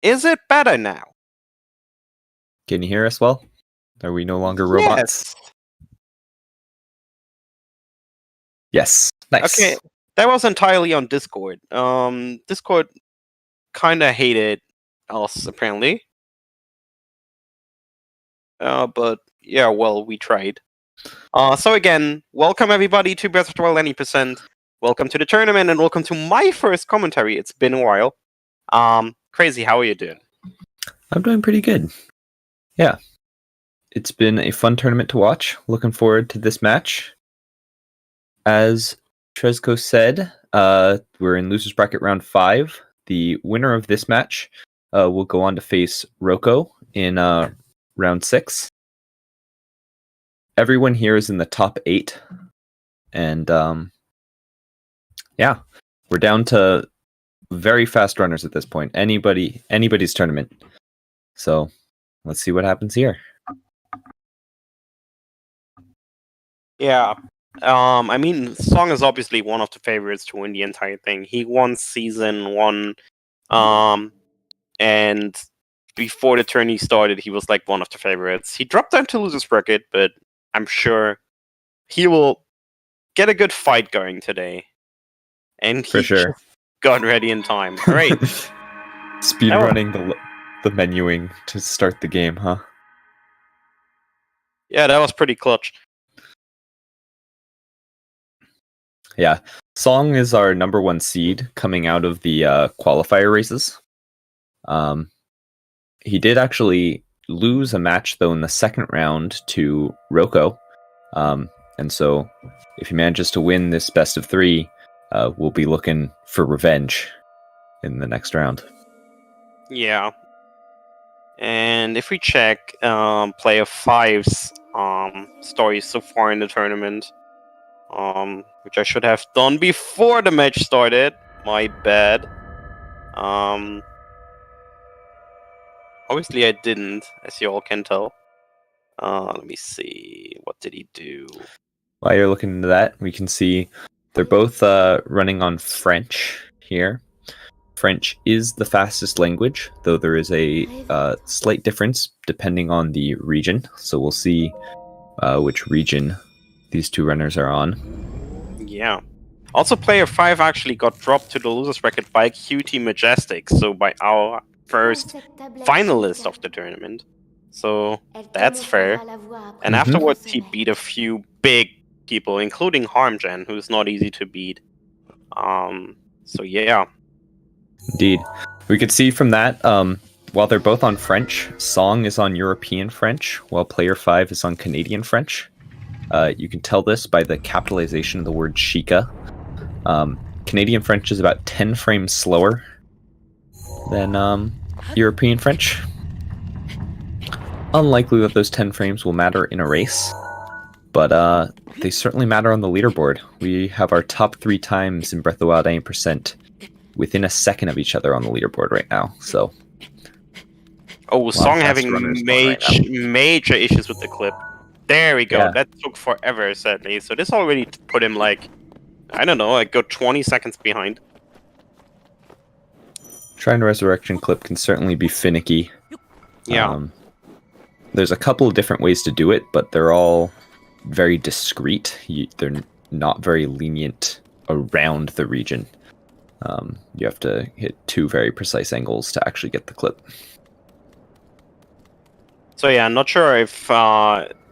Is it better now? Can you hear us well? Are we no longer robots? Yes. Nice. Okay, that was entirely on Discord. Discord kind of hated us, apparently. But yeah, well, we tried. So again, welcome everybody to Breath of the Wild 90%. Welcome to the tournament, and welcome to my first commentary. It's been a while. Crazy, how are you doing? I'm doing pretty good. Yeah. It's been a fun tournament to watch. Looking forward to this match. As Trezko said, we're in Losers Bracket Round 5. The winner of this match will go on to face Roko in Round 6. Everyone here is in the top 8. And yeah, we're down to very fast runners at this point. Anybody's tournament. So let's see what happens here. Yeah. I mean, Song is obviously one of the favorites to win the entire thing. He won Season 1, and before the tourney started, he was like one of the favorites. He dropped down to Losers Bracket, but I'm sure he will get a good fight going today. And he sure got ready in time. Great. Speedrunning the menuing to start the game, huh? Yeah, that was pretty clutch. Yeah. Song is our number 1 seed coming out of the qualifier races. He did actually lose a match, though, in the second round to Roko. And so if he manages to win this best of 3, we'll be looking for revenge in the next round. Yeah. And if we check player 5's stories so far in the tournament, which I should have done before the match started, my bad. Obviously I didn't, as you all can tell. Let me see, what did he do? While you're looking into that, we can see they're both running on French here. French is the fastest language, though there is a slight difference depending on the region. So we'll see which region these two runners are on. Yeah. Also, player 5 actually got dropped to the Losers Bracket by QT Majestic, so by our first finalist of the tournament. So that's fair. And afterwards, he beat a few big people, including Harmgen, who's not easy to beat. So yeah. Indeed. We could see from that, while they're both on French, Song is on European French, while player 5 is on Canadian French. You can tell this by the capitalization of the word Chica. Canadian French is about 10 frames slower than European French. Unlikely that those 10 frames will matter in a race, but they certainly matter on the leaderboard. We have our top 3 times in Breath of the Wild 90% within a second of each other on the leaderboard right now. So, Song having major issues with the clip. There we go. Yeah. That took forever, sadly. So this already put him like, I don't know, like go 20 seconds behind. Shrine Resurrection clip can certainly be finicky. Yeah. There's a couple of different ways to do it, but they're all very discreet. They're not very lenient around the region. You have to hit 2 very precise angles to actually get the clip. So yeah, I'm not sure if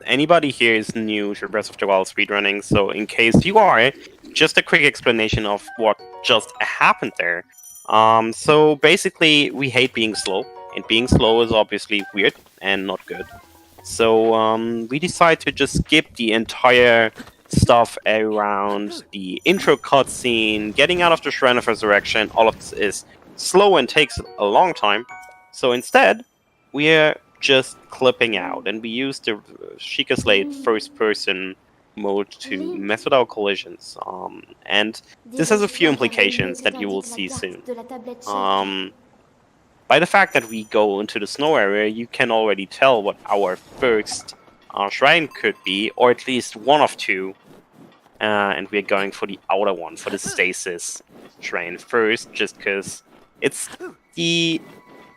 anybody here is new to Breath of the Wild speedrunning, so in case you are, just a quick explanation of what just happened there. So basically, we hate being slow, and being slow is obviously weird and not good. So we decide to just skip the entire stuff around the intro cutscene, getting out of the Shrine of Resurrection. All of this is slow and takes a long time. So instead, we're just clipping out, and we use the Sheikah Slate first-person mode to mess with our collisions. And this has a few implications that you will see soon. By the fact that we go into the snow area, you can already tell what our first shrine could be, or at least one of two. And we're going for the outer one, for the stasis shrine first, just because it's the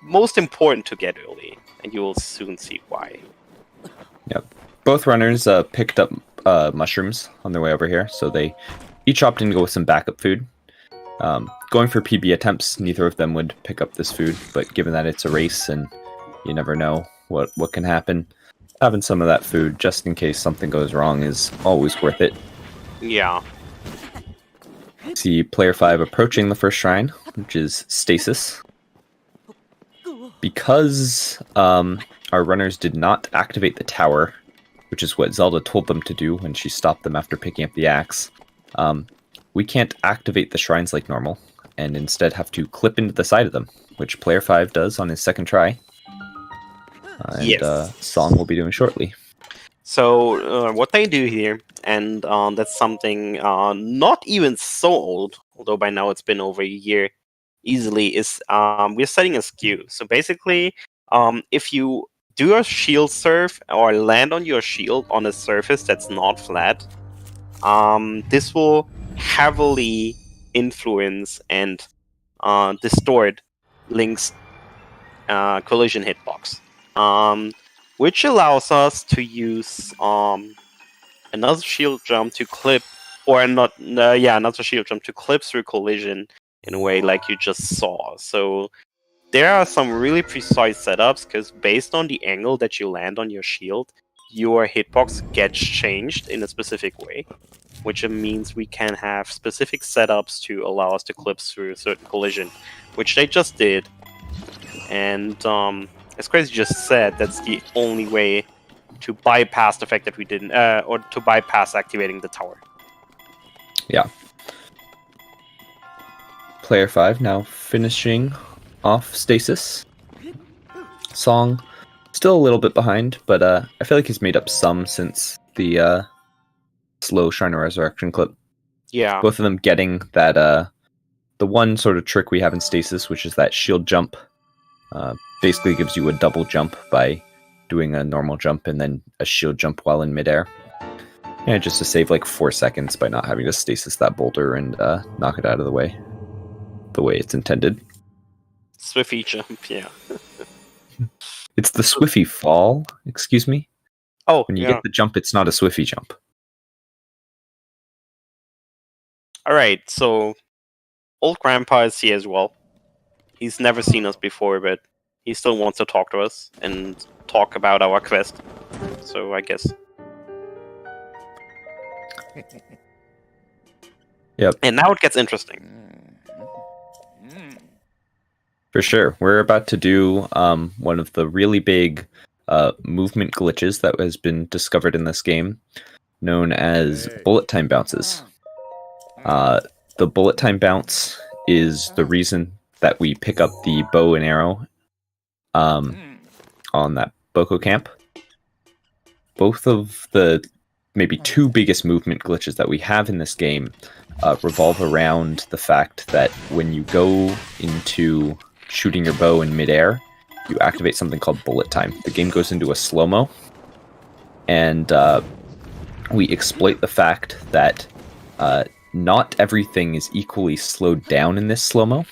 most important to get early, and you will soon see why. Yep. Both runners picked up mushrooms on their way over here, so they each opted to go with some backup food. Going for PB attempts, neither of them would pick up this food, but given that it's a race and you never know what can happen, having some of that food just in case something goes wrong is always worth it. Yeah. See player 5 approaching the first shrine, which is Stasis. Because our runners did not activate the tower, which is what Zelda told them to do when she stopped them after picking up the axe, we can't activate the shrines like normal, and instead have to clip into the side of them, which player 5 does on his second try. And Song will be doing shortly. So what they do here, and that's something not even so old, although by now it's been over a year easily, is we're setting a skew. So basically, if you do a shield surf or land on your shield on a surface that's not flat, this will heavily influence and distort Link's collision hitbox, which allows us to use another shield jump to clip, or another shield jump to clip through collision in a way like you just saw. So there are some really precise setups, because based on the angle that you land on your shield, your hitbox gets changed in a specific way, which means we can have specific setups to allow us to clip through a certain collision, which they just did. And as Crazy just said, that's the only way to bypass the fact that we didn't, or to bypass activating the tower. Yeah. Player 5 now finishing off Stasis. Song still a little bit behind, but I feel like he's made up some since the slow Shrine of Resurrection clip. Yeah. Both of them getting that the one sort of trick we have in Stasis, which is that shield jump. Basically gives you a double jump by doing a normal jump and then a shield jump while in midair. And just to save like 4 seconds by not having to stasis that boulder and knock it out of the way it's intended. Swiffy jump, yeah. It's the Swiffy fall, excuse me? Oh, when you get the jump, it's not a Swiffy jump. Alright, so old grandpa is here as well. He's never seen us before, but he still wants to talk to us and talk about our quest. So I guess. Yep. And now it gets interesting. For sure. We're about to do one of the really big movement glitches that has been discovered in this game, known as bullet time bounces. The bullet time bounce is the reason that we pick up the bow and arrow on that Boko camp. Both of the maybe two biggest movement glitches that we have in this game revolve around the fact that when you go into shooting your bow in midair, you activate something called bullet time. The game goes into a slow-mo, and we exploit the fact that not everything is equally slowed down in this slow-mo.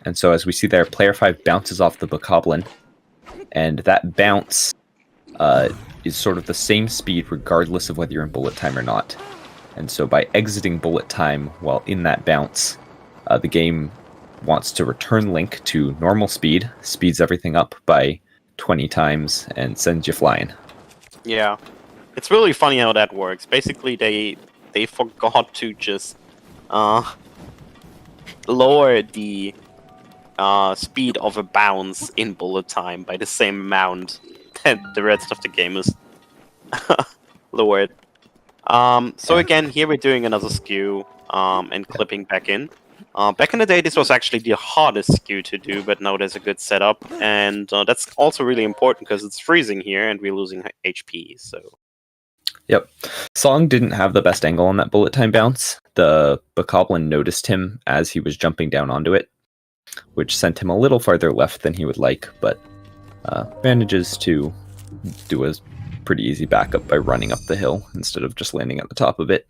And so as we see there, player 5 bounces off the bokoblin, and that bounce is sort of the same speed regardless of whether you're in bullet time or not. And so by exiting bullet time while in that bounce, the game wants to return Link to normal speed, speeds everything up by 20 times, and sends you flying. Yeah. It's really funny how that works. Basically, they forgot to just lower the speed of a bounce in bullet time by the same amount that the rest of the game is lowered. So again, here we're doing another skew and clipping back in. Back in the day, this was actually the hardest skew to do, but now there's a good setup, and that's also really important because it's freezing here and we're losing HP. So. Yep. Song didn't have the best angle on that bullet time bounce. The Bokoblin noticed him as he was jumping down onto it, which sent him a little farther left than he would like, but manages to do a pretty easy backup by running up the hill instead of just landing at the top of it.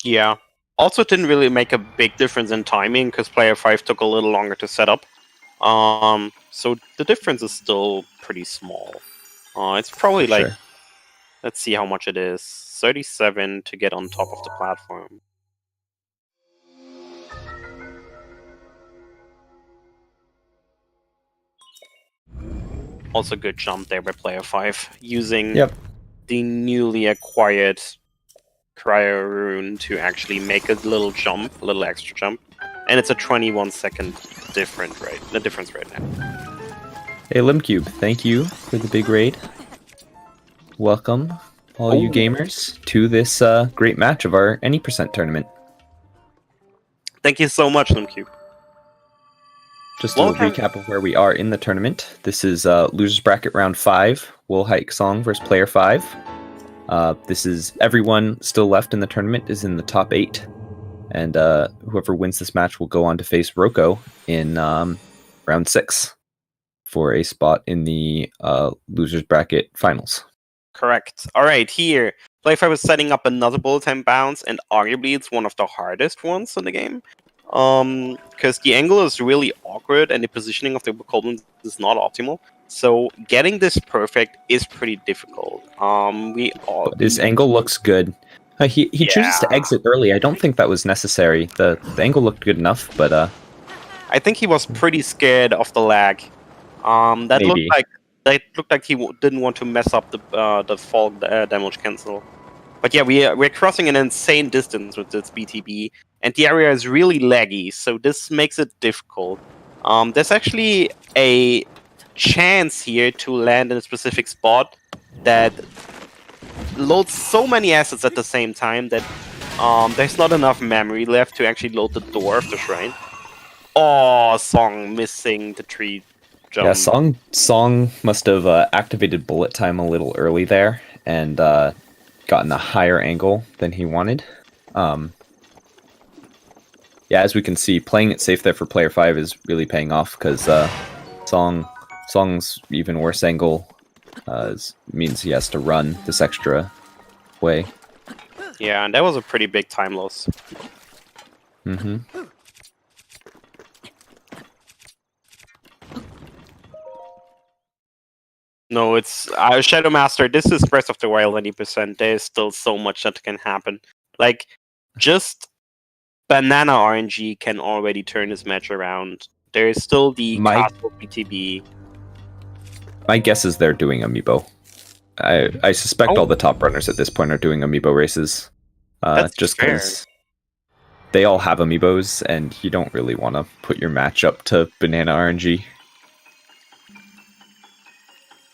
Yeah. Also, it didn't really make a big difference in timing because player 5 took a little longer to set up. So the difference is still pretty small. It's probably like, Sure. let's see how much it is. 37 to get on top of the platform. Also good jump there by player 5, using the newly acquired Cryo Rune to actually make a little jump, a little extra jump. And it's a 21-second difference right now. Hey Limcube, thank you for the big raid. Welcome, all you gamers, to this great match of our Any Percent tournament. Thank you so much, Limcube. Just a recap of where we are in the tournament. This is Losers Bracket Round 5, Wolhaiksong versus Player 5. This is everyone still left in the tournament is in the top 8. And whoever wins this match will go on to face Roko in Round 6 for a spot in the Losers Bracket Finals. Correct. Alright, here. Player 5 is setting up another bullet time bounce, and arguably it's one of the hardest ones in the game. Because the angle is really awkward and the positioning of the Bokoblin is not optimal. So getting this perfect is pretty difficult. His angle looks good. He chooses to exit early. I don't think that was necessary. The angle looked good enough, but I think he was pretty scared of the lag. That maybe. looked like he didn't want to mess up the fall damage cancel. But yeah, we're crossing an insane distance with this BTB, and the area is really laggy, so this makes it difficult. There's actually a chance here to land in a specific spot that loads so many assets at the same time that there's not enough memory left to actually load the door of the shrine. Oh, Song missing the tree jump. Yeah, Song must have activated bullet time a little early there and gotten a higher angle than he wanted. Yeah, as we can see, playing it safe there for player 5 is really paying off because Song's even worse angle means he has to run this extra way. Yeah, and that was a pretty big time loss. Mm-hmm. No, it's Shadow Master. This is Breath of the Wild 90%. There's still so much that can happen. Like, just banana RNG can already turn this match around. There is still the Castle BTB. My guess is they're doing Amiibo. I suspect all the top runners at this point are doing Amiibo races. Just because they all have Amiibos, and you don't really want to put your match up to banana RNG.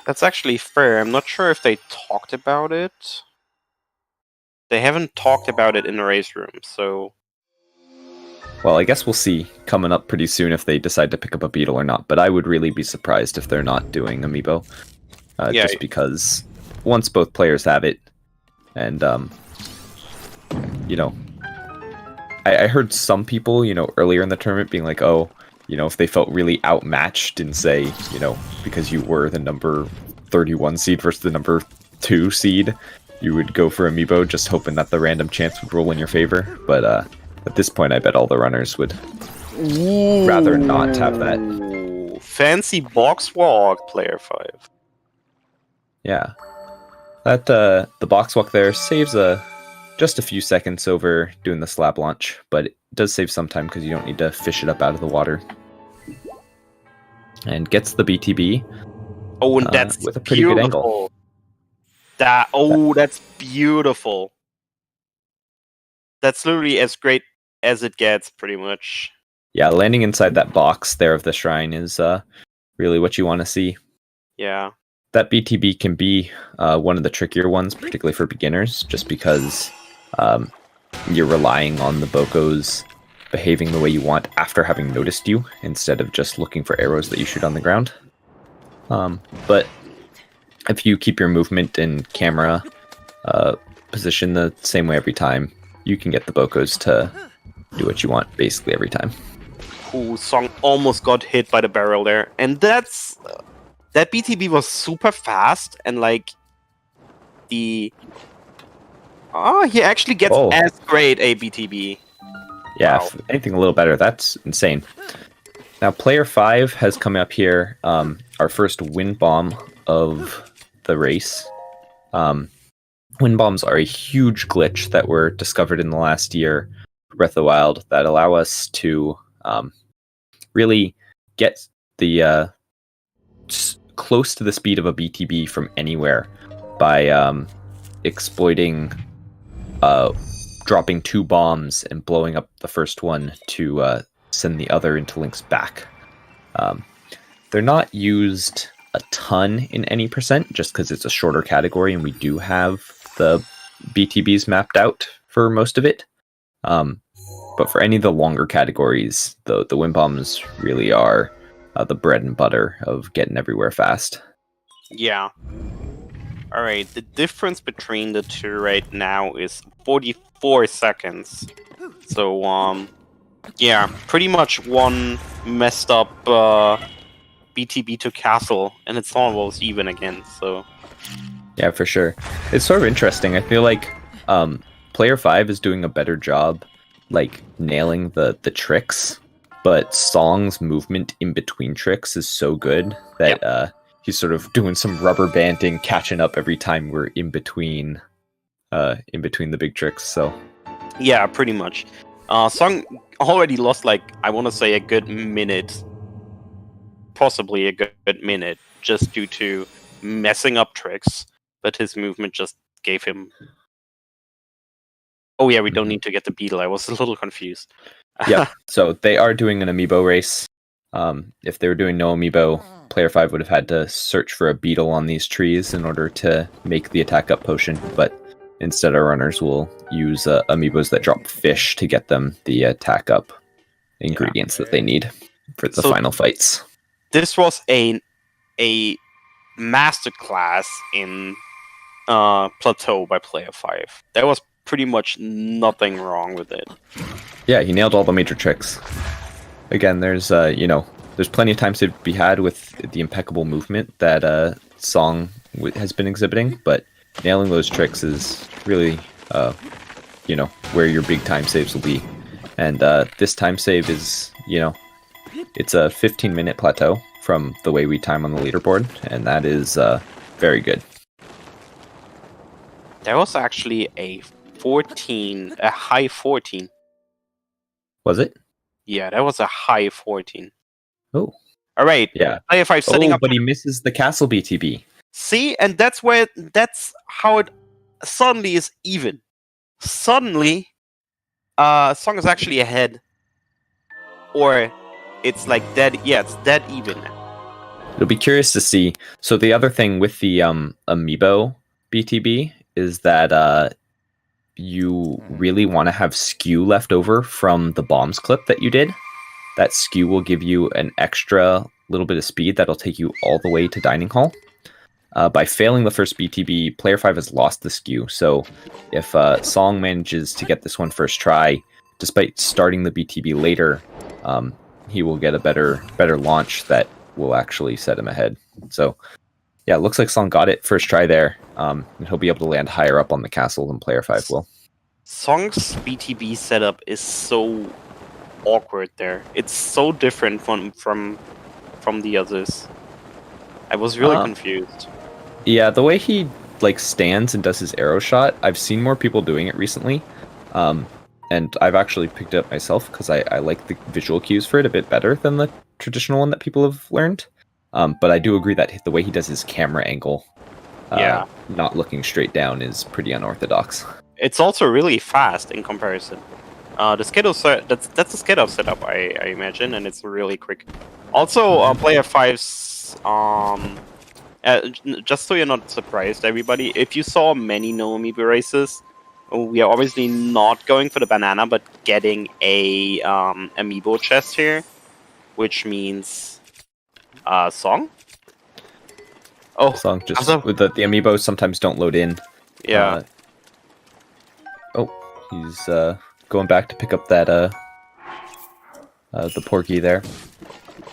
That's actually fair. I'm not sure if they talked about it. They haven't talked about it in the race room, so... Well, I guess we'll see coming up pretty soon if they decide to pick up a beetle or not, but I would really be surprised if they're not doing Amiibo. Just because once both players have it, and, you know... I heard some people, earlier in the tournament being like, oh, if they felt really outmatched and say, because you were the number 31 seed versus the number 2 seed, you would go for Amiibo just hoping that the random chance would roll in your favor. But at this point, I bet all the runners would rather not have that. Fancy box walk, player 5. Yeah. That the box walk there saves just a few seconds over doing the slab launch, but it does save some time because you don't need to fish it up out of the water. And gets the BTB. Oh, and that's with a pretty good angle. That's beautiful. That's literally as great as it gets, pretty much. Yeah, landing inside that box there of the shrine is really what you want to see. Yeah. That BTB can be one of the trickier ones, particularly for beginners, just because you're relying on the Bokos behaving the way you want after having noticed you, instead of just looking for arrows that you shoot on the ground. But if you keep your movement and camera position the same way every time, you can get the Bokos to do what you want basically every time. Ooh, Song almost got hit by the barrel there. And that's... that BTB was super fast, and like... the... Oh, he actually gets as great a BTB. Yeah, Wow. If anything a little better. That's insane. Now, player 5 has come up here, our first wind bomb of the race. Wind bombs are a huge glitch that were discovered in the last year, Breath of the Wild, that allow us to really get the close to the speed of a BTB from anywhere by exploiting dropping 2 bombs and blowing up the first one to send the other interlinks back. They're not used a ton in any percent, just because it's a shorter category and we do have the BTBs mapped out for most of it. But for any of the longer categories, the wind bombs really are the bread and butter of getting everywhere fast. Yeah. Alright, the difference between the two right now is 44 seconds. So, yeah, pretty much one messed up BTB to castle, and it's almost even again, so... Yeah, for sure. It's sort of interesting. I feel like player 5 is doing a better job like nailing the tricks, but Song's movement in between tricks is so good that he's sort of doing some rubber banding, catching up every time we're in between the big tricks. So yeah, pretty much. Song already lost, like, I want to say a good minute, possibly a good minute, just due to messing up tricks, but his movement just gave him... Oh yeah, we don't need to get the beetle. I was a little confused. Yeah, so they are doing an amiibo race. If they were doing no amiibo, player 5 would have had to search for a beetle on these trees in order to make the attack up potion, but instead our runners will use amiibos that drop fish to get them the attack up ingredients that they need for the final fights. This was a masterclass in Plateau by player 5. There was pretty much nothing wrong with it. Yeah, he nailed all the major tricks. Again, there's there's plenty of times to be had with the impeccable movement that Song has been exhibiting, but nailing those tricks is really where your big time saves will be. And this time save is, it's a 15-minute plateau from the way we time on the leaderboard, and that is very good. There was actually a high 14. Was it? Yeah, that was a high 14. Oh. All right. Yeah. Player 5 setting up. But he misses the castle BTB. See, and that's how it suddenly is even. Suddenly, Song is actually ahead. Or it's like dead. Yeah, it's dead even now. It'll be curious to see. So the other thing with the amiibo BTB is that you really want to have skew left over from the bombs clip that you did. That skew will give you an extra little bit of speed that'll take you all the way to Dining Hall. By failing the first BTB, player 5 has lost the skew. So if Song manages to get this one first try, despite starting the BTB later, he will get a better launch that will actually set him ahead. So yeah, it looks like Song got it first try there. And he'll be able to land higher up on the castle than player 5 will. Song's BTB setup is so awkward there. It's so different from the others. I was really confused. Yeah, the way he stands and does his arrow shot, I've seen more people doing it recently. And I've actually picked it up myself because I like the visual cues for it a bit better than the traditional one that people have learned. But I do agree that the way he does his camera angle, not looking straight down, is pretty unorthodox. It's also really fast in comparison. The schedule that's the schedule setup I imagine, and it's really quick. Also, player 5's just so you're not surprised, everybody, if you saw many no amiibo races, we are obviously not going for the banana, but getting a amiibo chest here, which means song. Oh, Song just with the amiibos sometimes don't load in. Yeah. He's going back to pick up that the Porky there.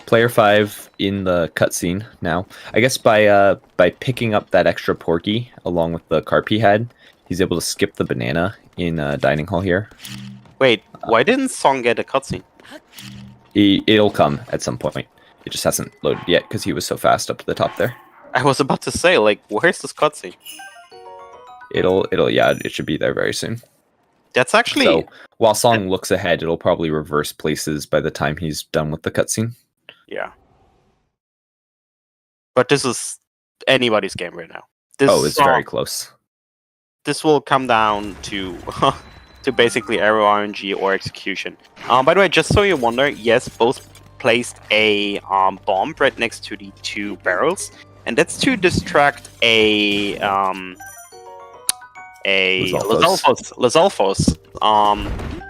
Player 5 in the cutscene now. I guess by picking up that extra Porky along with the carp he had, he's able to skip the banana in dining hall here. Wait, why didn't Song get a cutscene? It'll come at some point. It just hasn't loaded yet because he was so fast up to the top there. I was about to say, like, where's this cutscene? It should be there very soon. That's actually... So, while Song looks ahead, it'll probably reverse places by the time he's done with the cutscene. Yeah. But this is anybody's game right now. It's very close. This will come down to to basically arrow RNG or execution. By the way, just so you wonder, yes, both placed a bomb right next to the two barrels, and that's to distract a Lizalfos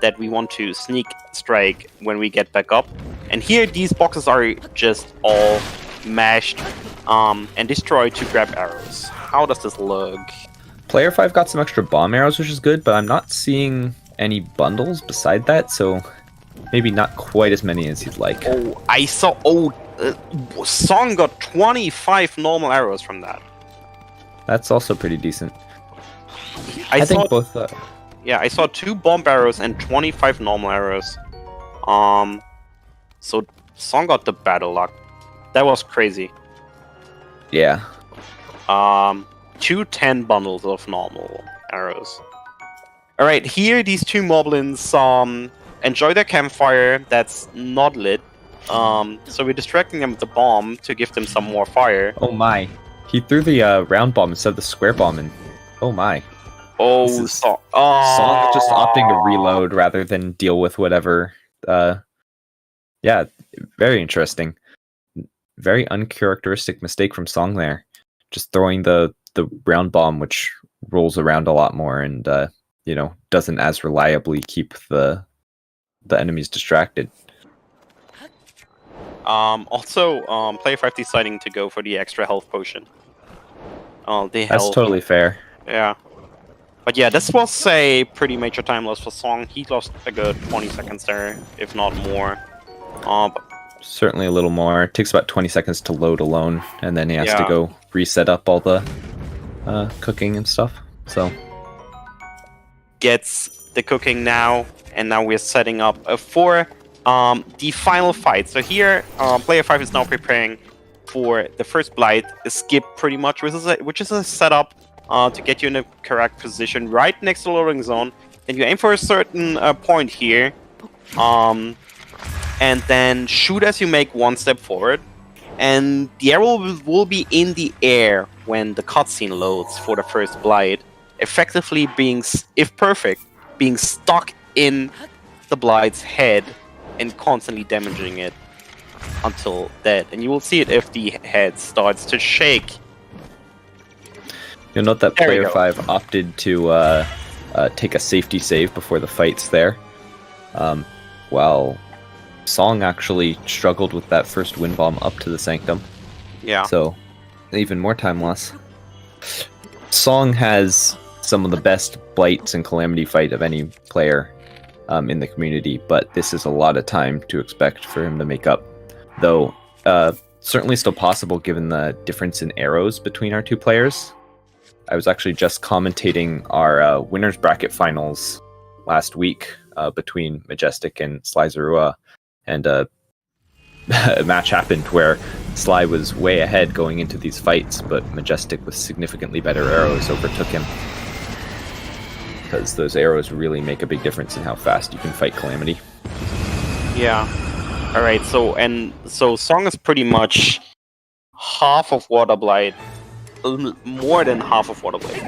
that we want to sneak strike when we get back up. And here these boxes are just all mashed and destroyed to grab arrows. How does this look? Player 5 got some extra bomb arrows, which is good, but I'm not seeing any bundles beside that, so maybe not quite as many as he'd like. Oh, I saw... Song got 25 normal arrows from that. That's also pretty decent. I think both... Yeah, I saw 2 bomb arrows and 25 normal arrows. So Song got the battle luck. That was crazy. Yeah. 2 10 bundles of normal arrows. Alright, here these two moblins enjoy their campfire that's not lit. So we're distracting them with the bomb to give them some more fire. Oh my. He threw the round bomb instead of the square bomb, and oh my. Oh, Song just opting to reload rather than deal with whatever. Yeah, very interesting. Very uncharacteristic mistake from Song there. Just throwing the round bomb, which rolls around a lot more and doesn't as reliably keep the enemies distracted. Also, player 5 deciding to go for the extra health potion. That's totally fair. Yeah. But yeah, this was a pretty major time loss for Song. He lost a good 20 seconds there, if not more. Certainly a little more. It takes about 20 seconds to load alone, and then he has to go reset up all the cooking and stuff. So gets the cooking now, and now we're setting up for the final fight. So here, player 5 is now preparing for the first blight, a skip pretty much, which is a setup to get you in the correct position right next to the loading zone. Then you aim for a certain point here, and then shoot as you make one step forward. And the arrow will be in the air when the cutscene loads for the first blight, effectively being, if perfect, being stuck in the blight's head and constantly damaging it until dead. And you will see it if the head starts to shake. You'll note that player 5 opted to take a safety save before the fight's there, while Song actually struggled with that first wind bomb up to the sanctum. Yeah. So, even more time loss. Song has some of the best blights and calamity fight of any player in the community, but this is a lot of time to expect for him to make up. Though, certainly still possible given the difference in arrows between our two players. I was actually just commentating our winners bracket finals last week between Majestic and Sly Zarua, and a match happened where Sly was way ahead going into these fights, but Majestic with significantly better arrows overtook him. Because those arrows really make a big difference in how fast you can fight Calamity. Yeah. Alright, so Song is pretty much half of Water Blight. More than half of Water Blight.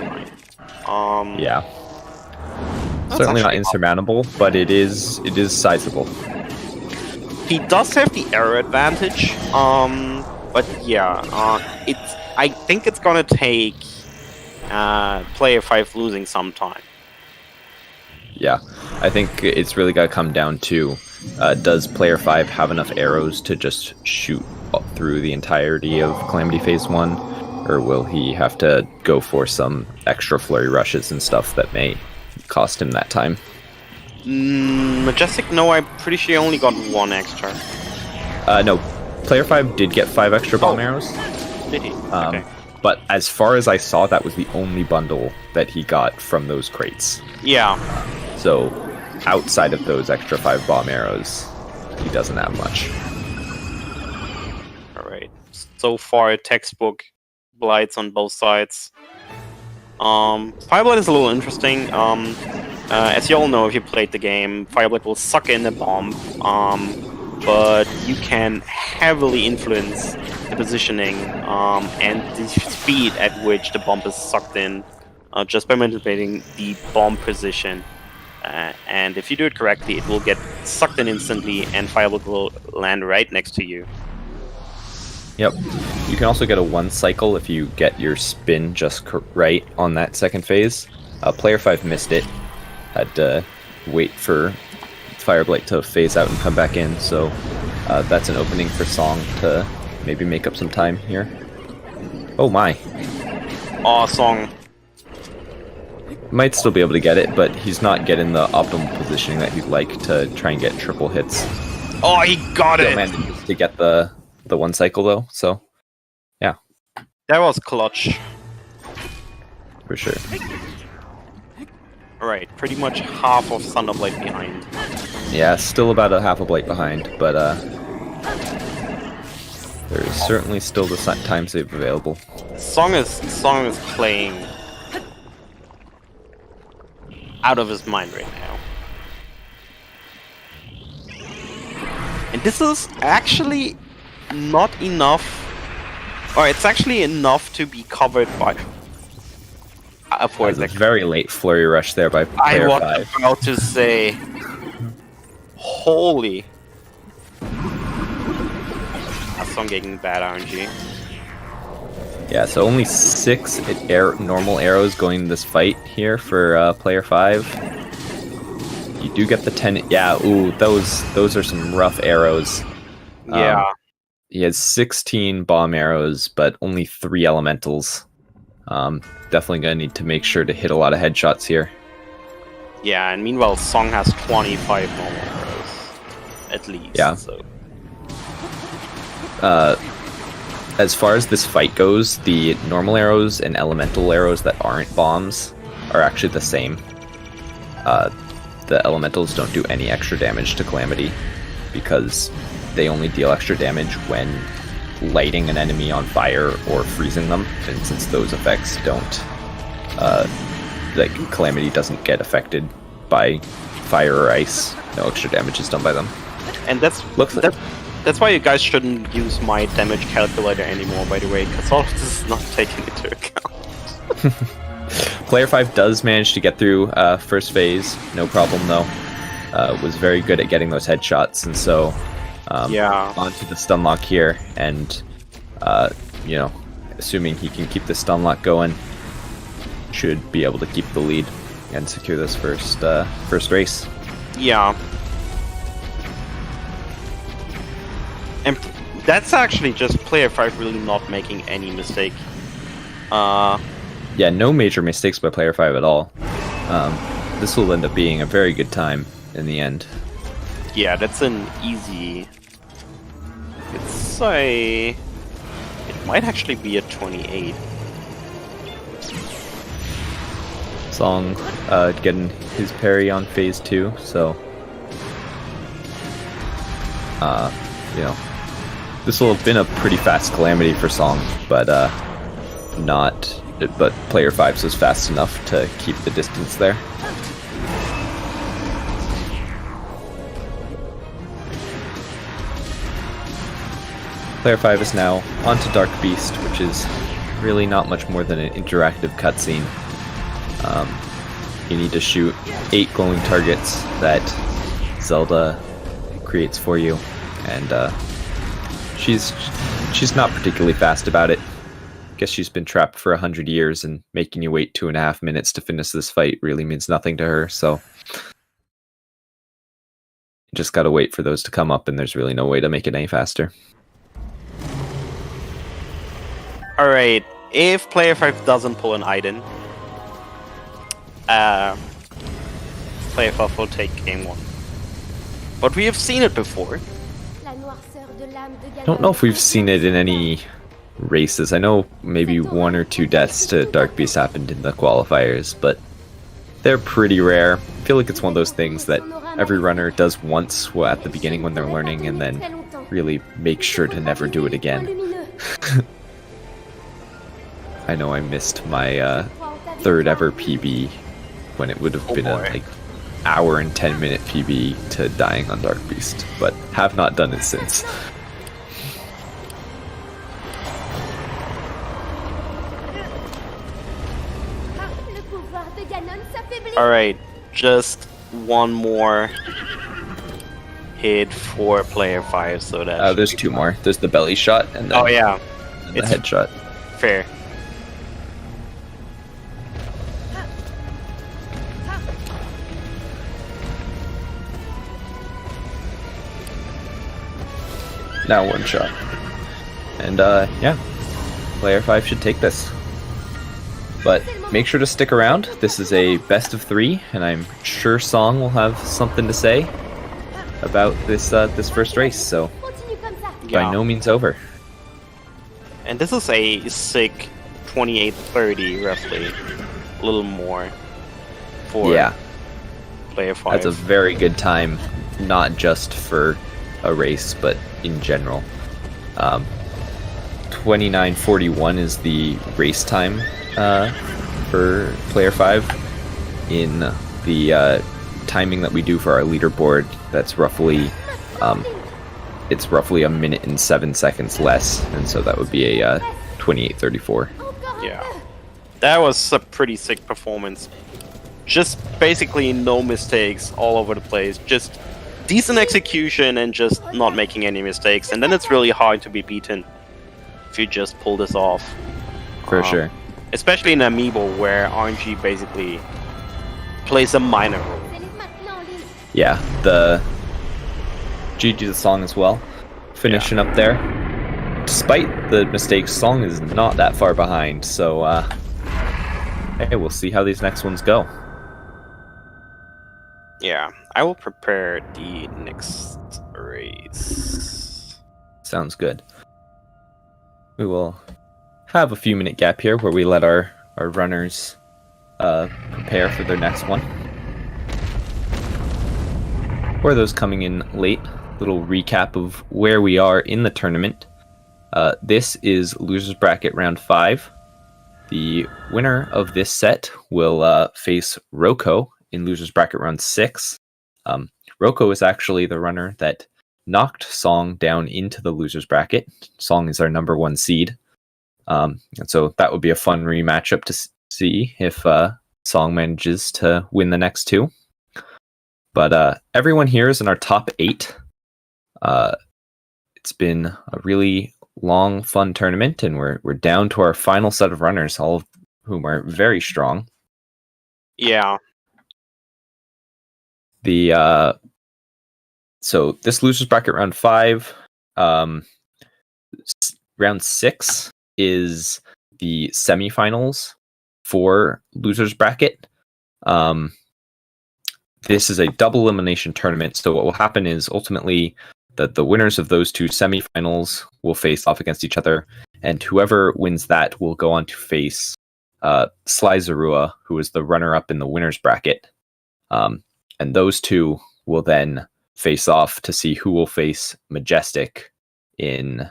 Yeah. Certainly not actually insurmountable, but it is sizable. He does have the arrow advantage, but yeah, I think it's gonna take player 5 losing some time. Yeah, I think it's really got to come down to does player 5 have enough arrows to just shoot through the entirety of Calamity Phase 1, or will he have to go for some extra flurry rushes and stuff that may cost him that time? Majestic, no, I'm pretty sure he only got 1 extra. No, player 5 did get 5 extra bomb arrows. Did he? Okay. But as far as I saw, that was the only bundle that he got from those crates. Yeah. So, outside of those extra 5 bomb arrows, he doesn't have much. Alright. So far, textbook blights on both sides. Fireblight is a little interesting. As you all know, if you played the game, Fireblight will suck in the bomb, but you can heavily influence the positioning and the speed at which the bomb is sucked in just by manipulating the bomb position. And if you do it correctly, it will get sucked in instantly, and Fireblight will land right next to you. Yep. You can also get a 1 cycle if you get your spin just right on that second phase. Player 5 missed it. Had to wait for Fireblight to phase out and come back in, so that's an opening for Song to maybe make up some time here. Oh my. Aw, Song. Might still be able to get it, but he's not getting the optimal positioning that he'd like to try and get triple hits. Oh, he got Still it! manages to get the 1 cycle though, so yeah. That was clutch. For sure. Alright, pretty much half of Thunderblight behind. Yeah, still about a half a blight behind, but there is certainly still the time save available. Song is playing out of his mind right now. And this is actually not enough, or it's actually enough to be covered by for a very late flurry rush there by player 5. I was about to say, holy. That's Song getting bad RNG. Yeah, so only 6 normal arrows going in this fight here for player 5. You do get the 10. Yeah, ooh, those are some rough arrows. Yeah. He has 16 bomb arrows, but only 3 elementals. Definitely gonna need to make sure to hit a lot of headshots here. Yeah, and meanwhile, Song has 25 normal arrows, at least. Yeah. So. As far as this fight goes, the normal arrows and elemental arrows that aren't bombs are actually the same. The elementals don't do any extra damage to Calamity because they only deal extra damage when lighting an enemy on fire or freezing them, and since those effects don't, like Calamity doesn't get affected by fire or ice, no extra damage is done by them. And that's why you guys shouldn't use my damage calculator anymore, by the way, because all of this is not taken into account. Player 5 does manage to get through first phase, no problem though. Was very good at getting those headshots, and so yeah, onto the stun lock here, and you know, assuming he can keep the stun lock going, should be able to keep the lead and secure this first race. Yeah. And that's actually just player 5 really not making any mistake. Yeah, no major mistakes by player 5 at all. This will end up being a very good time in the end. Yeah, that's an easy... It might actually be a 28. Song getting his parry on phase 2, so... you know, this will have been a pretty fast Calamity for Song, but but player 5 was fast enough to keep the distance there. Player 5 is now onto Dark Beast, which is really not much more than an interactive cutscene. You need to shoot 8 glowing targets that Zelda creates for you, and she's not particularly fast about it. Guess she's been trapped for 100 years, and making you wait 2.5 minutes to finish this fight really means nothing to her, so you just gotta wait for those to come up, and there's really no way to make it any faster. Alright, if player 5 doesn't pull an Aiden, player 5 will take game 1. But we have seen it before. I don't know if we've seen it in any races. I know maybe 1 or 2 deaths to Dark Beast happened in the qualifiers, but they're pretty rare. I feel like it's one of those things that every runner does once at the beginning when they're learning, and then really make sure to never do it again. I know I missed my 3rd ever PB when it would have been a like hour and 10-minute PB to dying on Dark Beast, but have not done it since. Alright, just one more hit for player 5, so that... there's 2 more. There's the belly shot, and then oh yeah, and the headshot. Fair. Now 1 shot. And yeah, player 5 should take this. But make sure to stick around. This is a best of 3, and I'm sure Song will have something to say about this this first race, so by no means over. And this is a sick 28:30 roughly, a little more for player 5. That's a very good time, not just for a race, but in general. 29:41 is the race time for player 5. In the timing that we do for our leaderboard, that's roughly it's roughly 1 minute and 7 seconds less, and so that would be a 28:34. Yeah, that was a pretty sick performance. Just basically no mistakes all over the place, just decent execution and just not making any mistakes, and then it's really hard to be beaten if you just pull this off. For sure. Especially in Amiibo, where RNG basically plays a minor role. Yeah, the GG the Song as well, finishing up there. Despite the mistakes, Song is not that far behind, so hey, we'll see how these next ones go. Yeah, I will prepare the next race. Sounds good. We will have a few minute gap here where we let our runners prepare for their next one. For those coming in late, little recap of where we are in the tournament. This is Losers Bracket Round 5. The winner of this set will face Roko in Losers Bracket Round 6. Roko is actually the runner that knocked Song down into the Losers Bracket. Song is our number 1 seed. And so that would be a fun rematchup to see if Song manages to win the next 2. But everyone here is in our top 8. It's been a really long, fun tournament, and we're down to our final set of runners, all of whom are very strong. Yeah. The so this Losers Bracket Round 5. Round 6 is the semifinals for Losers Bracket. This is a double elimination tournament, so what will happen is ultimately the winners of those 2 semifinals will face off against each other, and whoever wins that will go on to face Sly Zarua, who is the runner-up in the winners bracket. And those 2 will then face off to see who will face Majestic in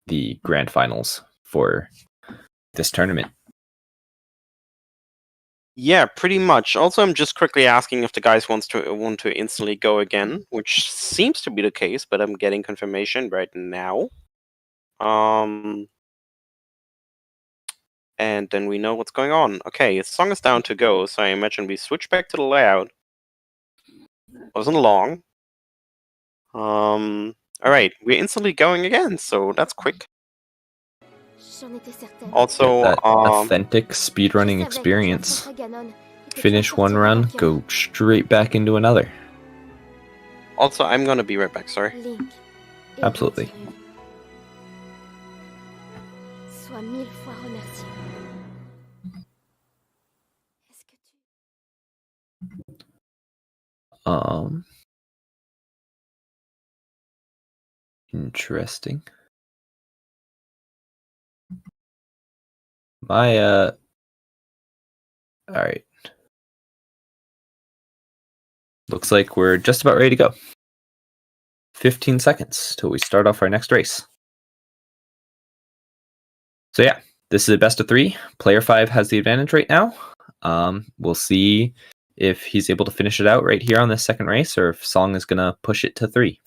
the grand finals for this tournament. Yeah, pretty much. Also, I'm just quickly asking if the guys want to instantly go again, which seems to be the case, but I'm getting confirmation right now. And then we know what's going on. Okay, song is down to go, so I imagine we switch back to the layout. Wasn't long. Alright, we're instantly going again, so that's quick. Also, that authentic speedrunning experience. Finish one run, go straight back into another. Also, I'm gonna be right back, sorry. Absolutely. Interesting. Alright. Looks like we're just about ready to go. 15 seconds till we start off our next race. So yeah, this is a best of 3. Player 5 has the advantage right now. We'll see if he's able to finish it out right here on this second race, or if Song is going to push it to 3.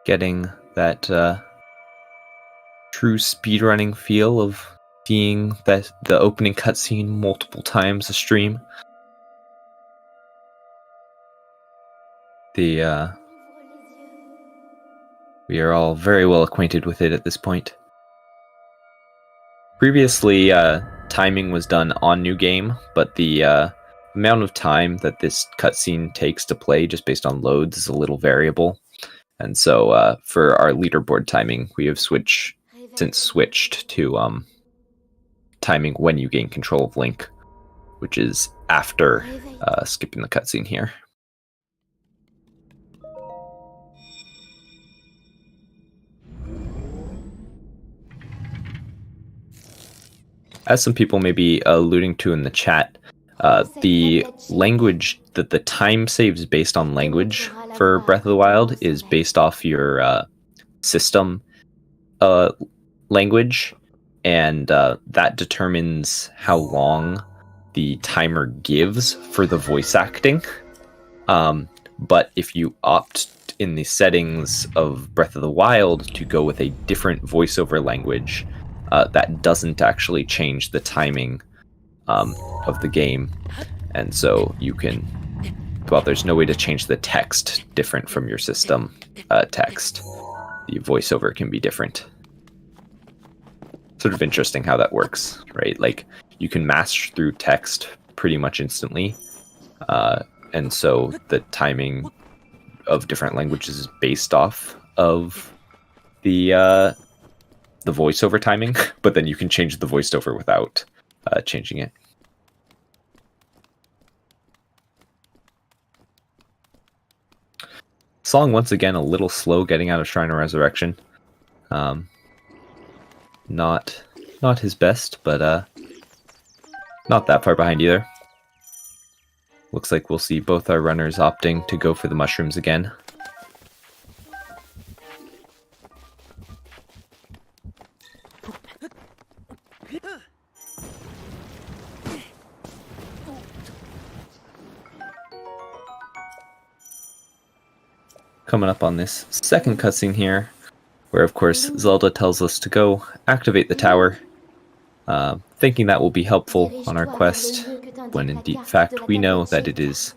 Getting that true speedrunning feel of seeing that the opening cutscene multiple times a stream. We are all very well acquainted with it at this point. Previously, timing was done on New Game, but the amount of time that this cutscene takes to play just based on loads is a little variable. And so for our leaderboard timing, we have switched to timing when you gain control of Link, which is after skipping the cutscene here. As some people may be alluding to in the chat, the language that the time saves based on language for Breath of the Wild is based off your system language, and that determines how long the timer gives for the voice acting. But if you opt in the settings of Breath of the Wild to go with a different voiceover language, that doesn't actually change the timing of the game. And so you can, well, there's no way to change the text different from your system text. The voiceover can be different. Sort of interesting how that works, right? Like, you can mash through text pretty much instantly. And so the timing of different languages is based off of the voiceover timing, but then you can change the voiceover without changing it. Song once again a little slow getting out of Shrine of Resurrection. Not his best, but not that far behind either. Looks like we'll see both our runners opting to go for the mushrooms again. Coming up on this second cutscene here, where of course Zelda tells us to go activate the tower, thinking that will be helpful on our quest, when in fact we know that it is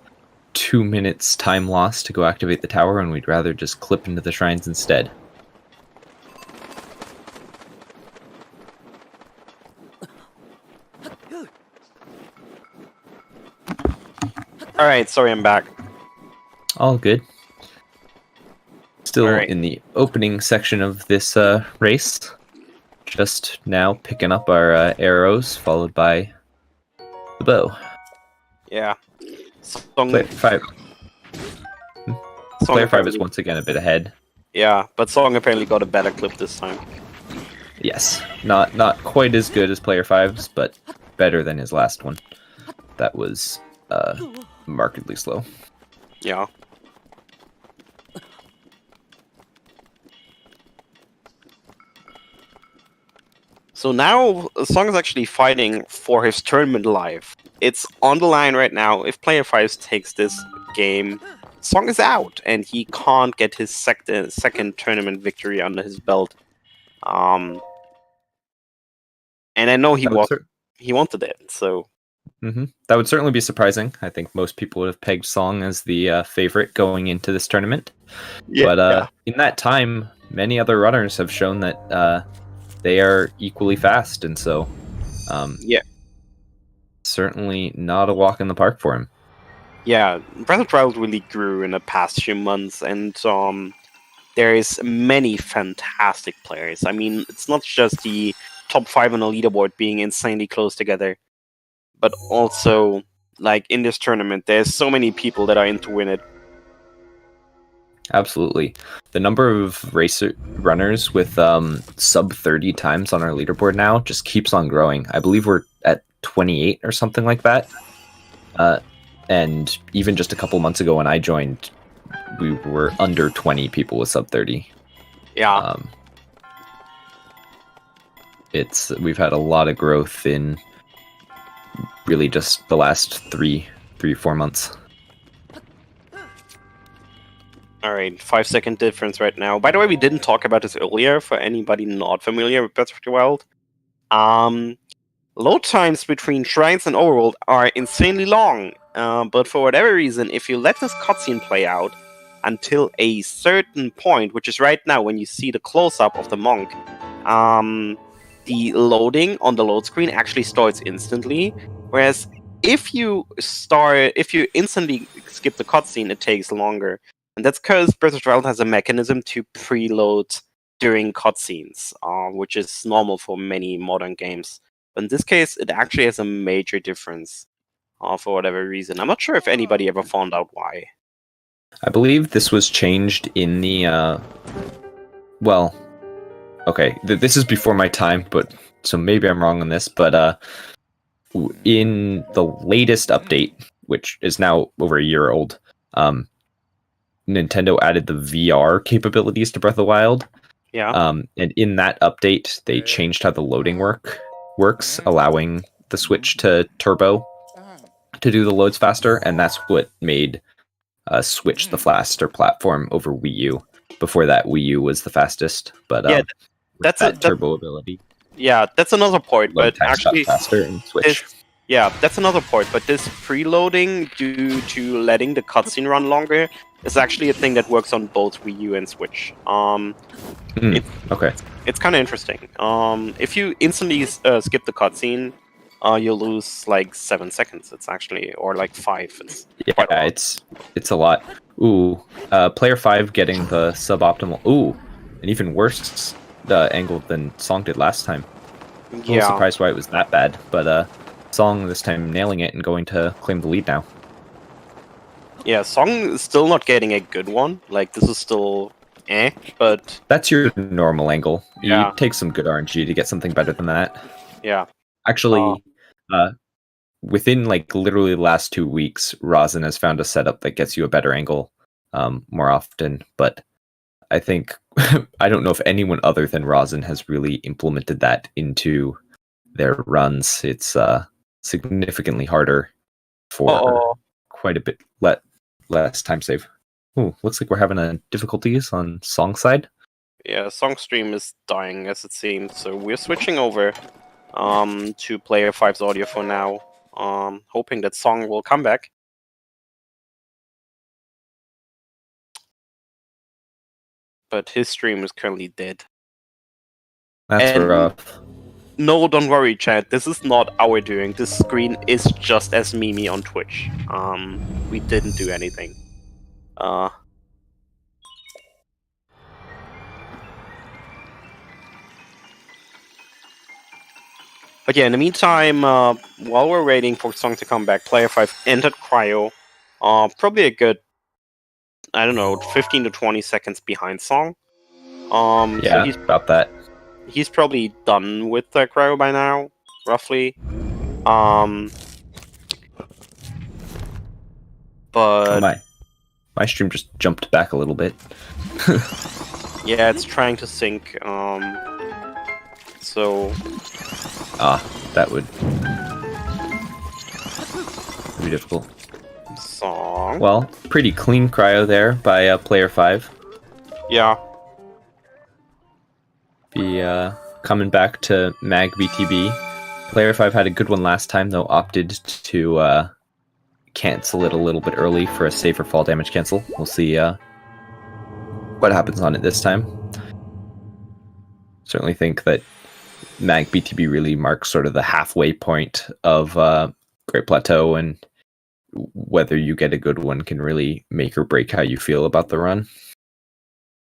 2 minutes time lost to go activate the tower, and we'd rather just clip into the shrines instead. Alright, sorry, I'm back. All good. Still Alright. in the opening section of this race. Just now picking up our arrows, followed by the bow. Yeah. Player 5. Player 5 is once again a bit ahead. Yeah, but Song apparently got a better clip this time. Yes, not quite as good as Player 5's, but better than his last one. That was markedly slow. Yeah. So now Song is actually fighting for his tournament life. It's on the line right now. If Player 5 takes this game, Song is out, and he can't get his second tournament victory under his belt. And I know he wanted it, so... That would certainly be surprising. I think most people would have pegged Song as the favorite going into this tournament. But in that time, many other runners have shown that they are equally fast, and so certainly not a walk in the park for him. Yeah, Breath of the Wild really grew in the past few months, and there is many fantastic players. I mean, it's not just the top 5 on the leaderboard being insanely close together, but also, like, in this tournament, there's so many people that are in to win it. Absolutely. The number of runners with sub 30 times on our leaderboard now just keeps on growing. I believe we're at 28 or something like that. And even just a couple months ago when I joined, we were under 20 people with sub 30. Yeah. We've had a lot of growth in really just the last 4 months. Alright, 5-second difference right now. By the way, we didn't talk about this earlier, for anybody not familiar with Breath of the Wild. Load times between shrines and overworld are insanely long, but for whatever reason, if you let this cutscene play out until a certain point, which is right now when you see the close-up of the monk, the loading on the load screen actually starts instantly, whereas if you instantly skip the cutscene, it takes longer. And that's because Breath of the Wild has a mechanism to preload during cutscenes, which is normal for many modern games. But in this case, it actually has a major difference for whatever reason. I'm not sure if anybody ever found out why. I believe this was changed in the... well, okay, this is before my time, but so maybe I'm wrong on this, but in the latest update, which is now over a year old, Nintendo added the VR capabilities to Breath of the Wild. Yeah. And in that update, they changed how the loading works, allowing the Switch to turbo to do the loads faster, and that's what made Switch the faster platform over Wii U. Before that, Wii U was the fastest, but that's that turbo ability. Yeah, that's another point, but actually faster in Switch. Yeah, that's another point, but this preloading due to letting the cutscene run longer is actually a thing that works on both Wii U and Switch. Okay. It's kind of interesting. If you instantly skip the cutscene, you'll lose like 7 seconds. It's actually, or like 5. It's a lot. Ooh, player 5 getting the suboptimal. Ooh, an even worse angle than Song did last time. I'm a little surprised why it was that bad, but Song this time nailing it and going to claim the lead now. Yeah, Song is still not getting a good one. Like, this is still but... That's your normal angle. Yeah. You take some good RNG to get something better than that. Yeah. Actually, within, like, literally the last 2 weeks, Rosin has found a setup that gets you a better angle more often, but I think... I don't know if anyone other than Rosin has really implemented that into their runs. It's significantly harder for quite a bit less time save. Ooh, looks like we're having difficulties on Song side. Yeah, Song stream is dying as it seems, so we're switching over to Player 5's audio for now, hoping that Song will come back. But his stream is currently dead. That's rough. No, don't worry, chat. This is not our doing. This screen is just as memey on Twitch. We didn't do anything. But yeah, in the meantime, while we're waiting for Song to come back, Player 5 entered Cryo. Probably a good, I don't know, 15 to 20 seconds behind Song. Yeah, so about that. He's probably done with the Cryo by now, roughly. But my stream just jumped back a little bit. yeah, it's trying to sync. So that would be difficult. Song. Well, pretty clean cryo there by player 5. Yeah. Be coming back to Mag BTB. Player 5 had a good one last time, though opted to cancel it a little bit early for a safer fall damage cancel. We'll see what happens on it this time. Certainly think that Mag BTB really marks sort of the halfway point of Great Plateau, and whether you get a good one can really make or break how you feel about the run.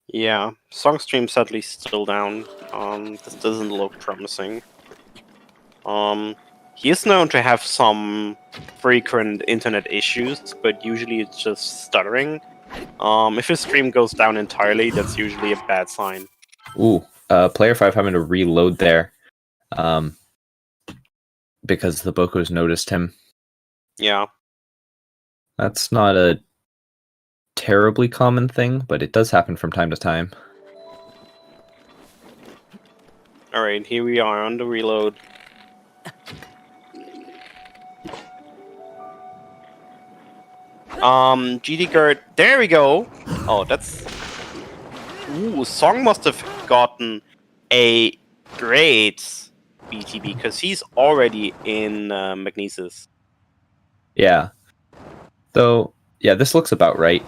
Yeah. Song stream sadly still down. This doesn't look promising. He is known to have some frequent internet issues, but usually it's just stuttering. If his stream goes down entirely, that's usually a bad sign. Ooh, player 5 having to reload there because the Bokos noticed him. Yeah. That's not a terribly common thing, but it does happen from time to time. Alright, here we are on the reload. GD Gert, there we go! Oh, that's... Ooh, Song must have gotten a great BTB, because he's already in Magnesis. Yeah. So, yeah, this looks about right.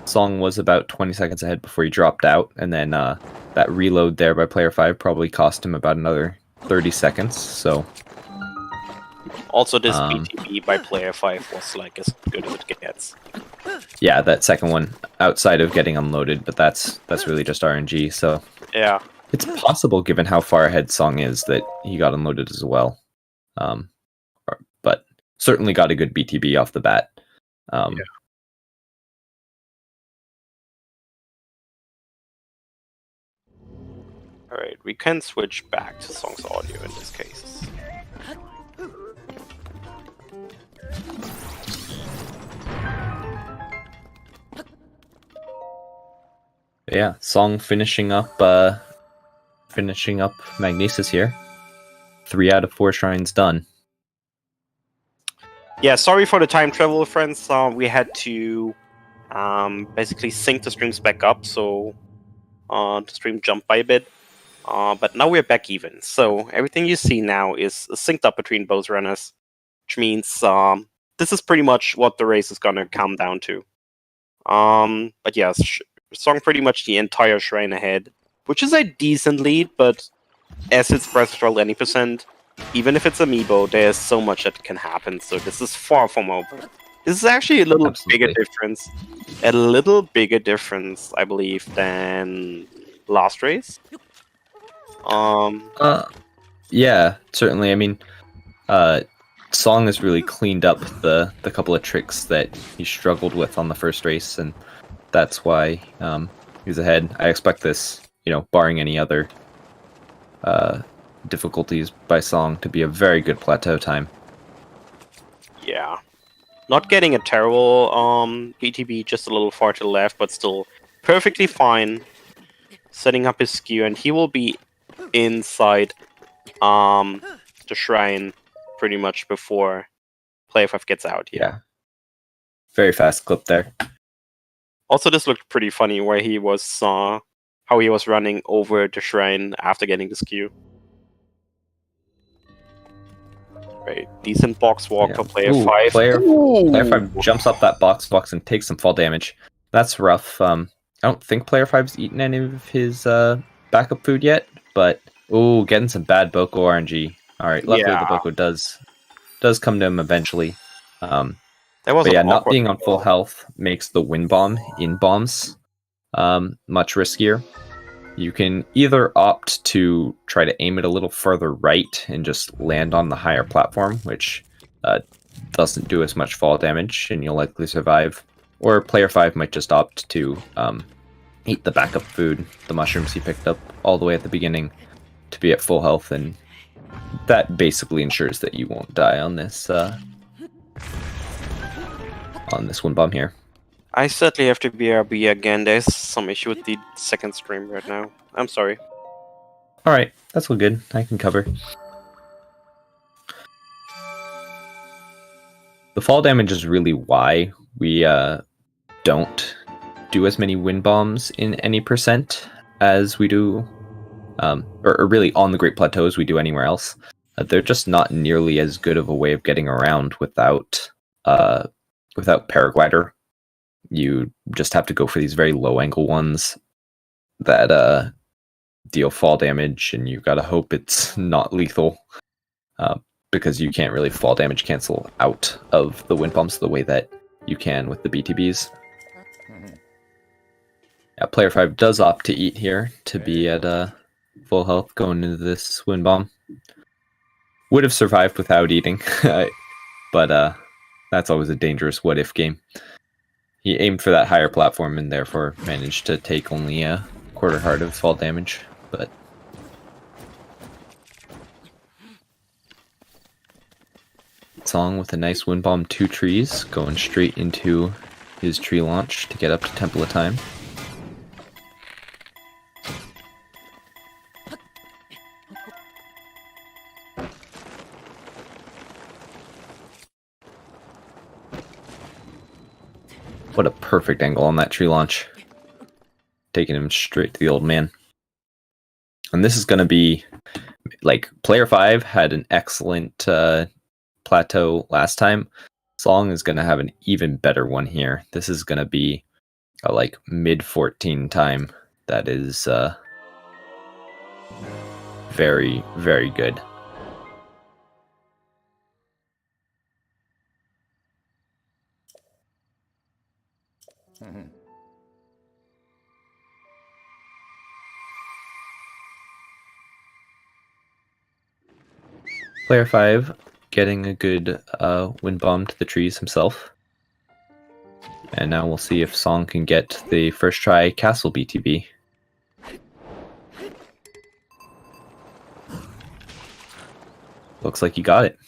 Song was about 20 seconds ahead before he dropped out, and then that reload there by player 5 probably cost him about another 30 seconds, so... Also, this BTB by player 5 was like as good as it gets. Yeah, that second one, outside of getting unloaded, but that's really just RNG, so... Yeah. It's possible, given how far ahead Song is, that he got unloaded as well. But certainly got a good BTB off the bat. Yeah. Alright, we can switch back to Song's audio in this case. Yeah, Song finishing up Magnesis here. 3 out of 4 shrines done. Yeah, sorry for the time travel, friends. We had to basically sync the streams back up, so the stream jumped by a bit. But now we're back even. So everything you see now is synced up between both runners, which means this is pretty much what the race is gonna come down to. But yeah, Song pretty much the entire shrine ahead, which is a decent lead, but as it's Breath of the Wild any percent, even if it's Amiibo, there's so much that can happen, so this is far from over. This is actually a little bigger difference. A little bigger difference, I believe, than last race. Yeah, certainly. I mean, Song has really cleaned up the couple of tricks that he struggled with on the first race, and that's why he's ahead. I expect this, barring any other difficulties by Song, to be a very good plateau time. Yeah. Not getting a terrible BTB, just a little far to the left, but still perfectly fine. Setting up his skew, and he will be inside the shrine pretty much before player 5 gets out. Yeah. Very fast clip there. Also, this looked pretty funny where he was how he was running over the shrine after getting the skew. Right, decent box walk for player 5. Player 5 jumps up that box and takes some fall damage. That's rough. I don't think player 5's eaten any of his backup food yet, but getting some bad Boko RNG. All right, luckily the Boko does come to him eventually. Not being on full health makes the wind bomb in bombs much riskier. You can either opt to try to aim it a little further right and just land on the higher platform, which doesn't do as much fall damage and you'll likely survive. Or player 5 might just opt to eat the backup food, the mushrooms he picked up all the way at the beginning, to be at full health, and that basically ensures that you won't die on this wind bomb here. I sadly have to BRB again. There's some issue with the second stream right now. I'm sorry. Alright, that's all good. I can cover. The fall damage is really why we don't do as many wind bombs in any percent as we do, or really on the Great Plateau as we do anywhere else. They're just not nearly as good of a way of getting around without paraglider. You just have to go for these very low angle ones that deal fall damage, and you've got to hope it's not lethal, because you can't really fall damage cancel out of the wind bombs the way that you can with the BTBs. Yeah, player 5 does opt to eat here to be at full health going into this wind bomb. Would have survived without eating, but that's always a dangerous what-if game. He aimed for that higher platform and therefore managed to take only a quarter heart of fall damage, but Song with a nice wind bomb 2 trees, going straight into his tree launch to get up to Temple of Time. What a perfect angle on that tree launch. Taking him straight to the old man. And this is going to be, like, player 5 had an excellent plateau last time. Song is going to have an even better one here. This is going to be a, like, mid-14 time. That is very, very good. Player 5 getting a good wind bomb to the trees himself. And now we'll see if Song can get the first try castle BTB. Looks like he got it.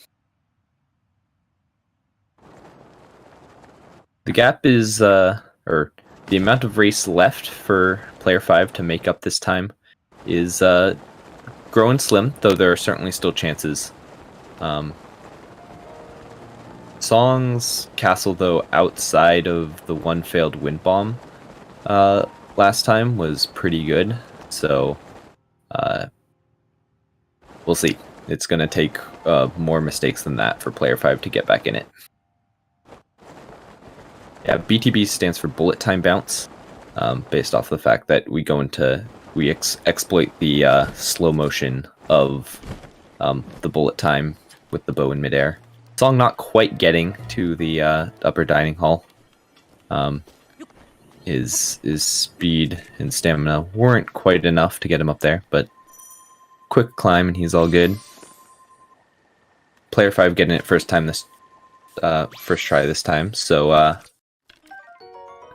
The gap is, or the amount of race left for player 5 to make up this time is growing slim, though there are certainly still chances. Song's castle, though, outside of the one failed wind bomb last time was pretty good, so we'll see. It's going to take more mistakes than that for player 5 to get back in it. Yeah, BTB stands for bullet time bounce, based off the fact that we go into exploit the slow motion of the bullet time with the bow in midair. Song not quite getting to the upper dining hall. His speed and stamina weren't quite enough to get him up there, but quick climb and he's all good. Player 5 getting it first try this time, so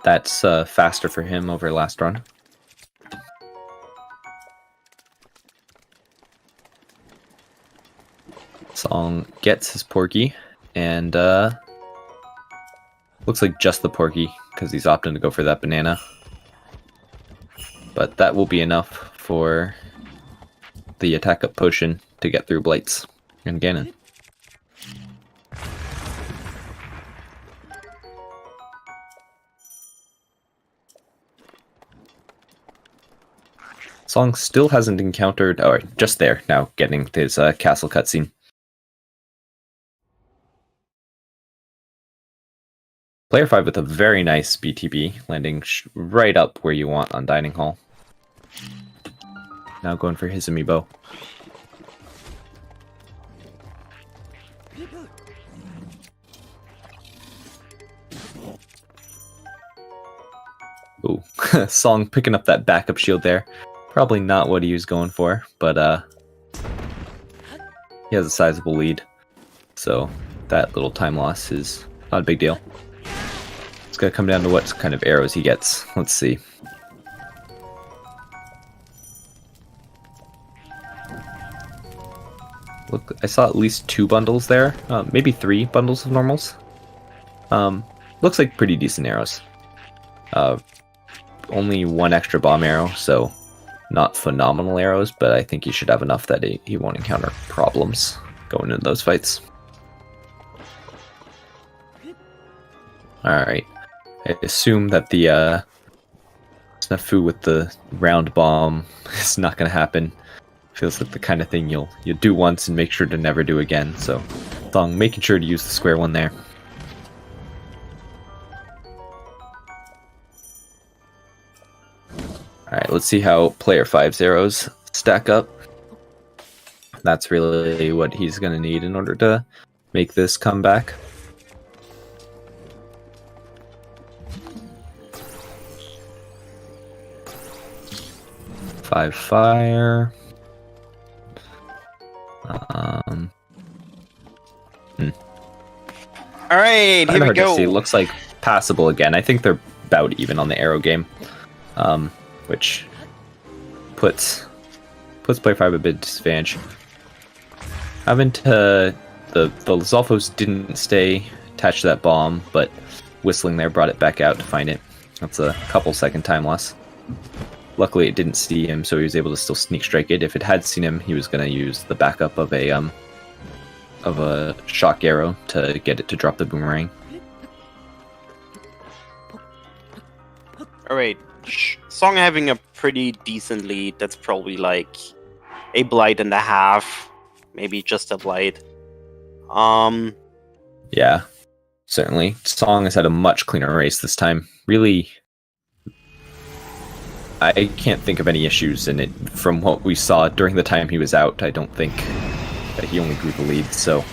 that's faster for him over last run. Song gets his Porky, and looks like just the Porky, because he's opting to go for that banana. But that will be enough for the attack up potion to get through Blights and Ganon. Song still hasn't encountered, or just there now, getting his castle cutscene. Player 5 with a very nice BTB, landing right up where you want on Dining Hall. Now going for his amiibo. Ooh, Song picking up that backup shield there. Probably not what he was going for, but he has a sizable lead. So that little time loss is not a big deal. It's going to come down to what kind of arrows he gets. Let's see. Look, I saw at least 2 bundles there. Maybe 3 bundles of normals. Looks like pretty decent arrows. Only 1 extra bomb arrow, so not phenomenal arrows, but I think he should have enough that he won't encounter problems going into those fights. Alright. I assume that the snafu with the round bomb is not going to happen. Feels like the kind of thing you'll do once and make sure to never do again, so Thong making sure to use the square one there. Alright, let's see how player 5's arrows stack up. That's really what he's going to need in order to make this comeback. Five fire. Alright, here we go. See, looks like passable again. I think they're about even on the arrow game, which puts player 5 a bit disadvantage. The Zolfos didn't stay attached to that bomb, but whistling there brought it back out to find it. That's a couple second time loss. Luckily, it didn't see him, so he was able to still sneak strike it. If it had seen him, he was going to use the backup of a shock arrow to get it to drop the boomerang. Alright, Song having a pretty decent lead. That's probably like a blight and a half, maybe just a blight. Yeah, certainly. Song has had a much cleaner race this time. Really, I can't think of any issues in it from what we saw during the time he was out. I don't think that he only grew the lead, so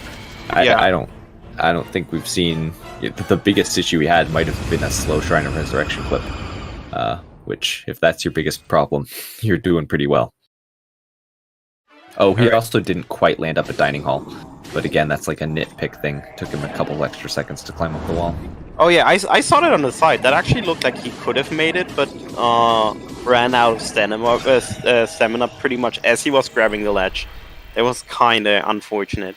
I don't think we've seen the biggest issue we had might have been a slow Shrine of Resurrection clip, which if that's your biggest problem, you're doing pretty well. Oh, he also didn't quite land up at Dining Hall, but again, that's like a nitpick thing. Took him a couple extra seconds to climb up the wall. Oh yeah, I saw it on the side. That actually looked like he could have made it, but ran out of stamina pretty much as he was grabbing the ledge. It was kinda unfortunate.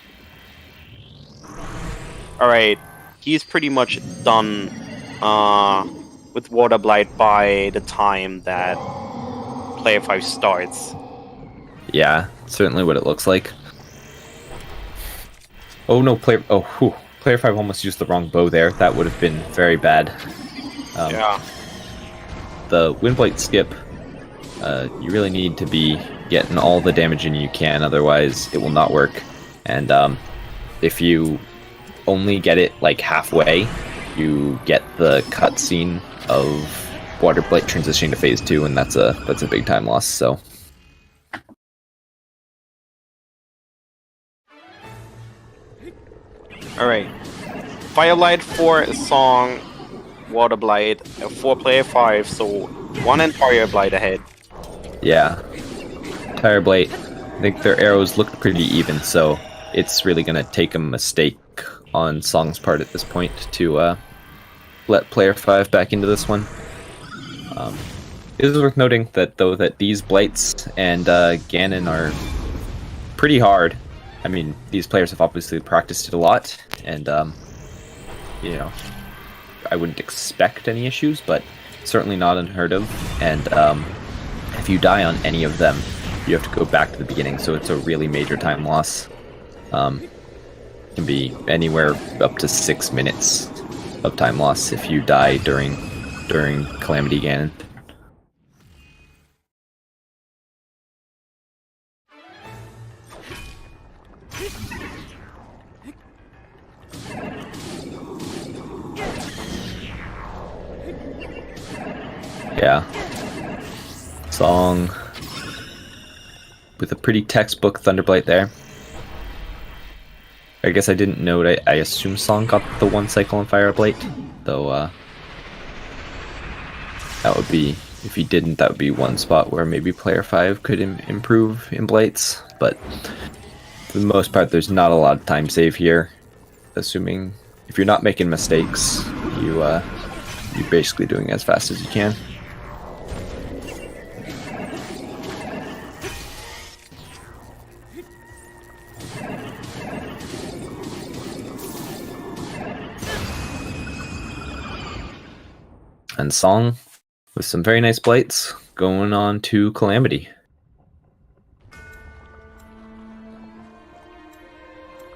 Alright, he's pretty much done with Water Blight by the time that player 5 starts. Yeah, certainly what it looks like. Oh no, player 5 almost used the wrong bow there. That would have been very bad. Yeah. The Windblight skip, you really need to be getting all the damage in you can, otherwise it will not work. And if you only get it like halfway, you get the cutscene of Water Blight transitioning to phase 2, and that's a big time loss. So. Alright. Firelight for Song, Water Blight for player 5, so one entire Blight ahead. Yeah. Entire Blight. I think their arrows looked pretty even, so it's really going to take a mistake on Song's part at this point to let player 5 back into this one. It is worth noting that these Blights and Ganon are pretty hard. I mean, these players have obviously practiced it a lot, and you know, I wouldn't expect any issues, but certainly not unheard of. And if you die on any of them, you have to go back to the beginning, so it's a really major time loss. It can be anywhere up to 6 minutes of time loss if you die during Calamity Ganon. Yeah. Song with a pretty textbook Thunderblight there. I guess I didn't note. I assume Song got the one cycle on Fireblight, though. That would be, if he didn't, that would be one spot where maybe player 5 could improve in Blights. But for the most part, there's not a lot of time save here. Assuming if you're not making mistakes, you're basically doing as fast as you can. And Song with some very nice blights going on to Calamity.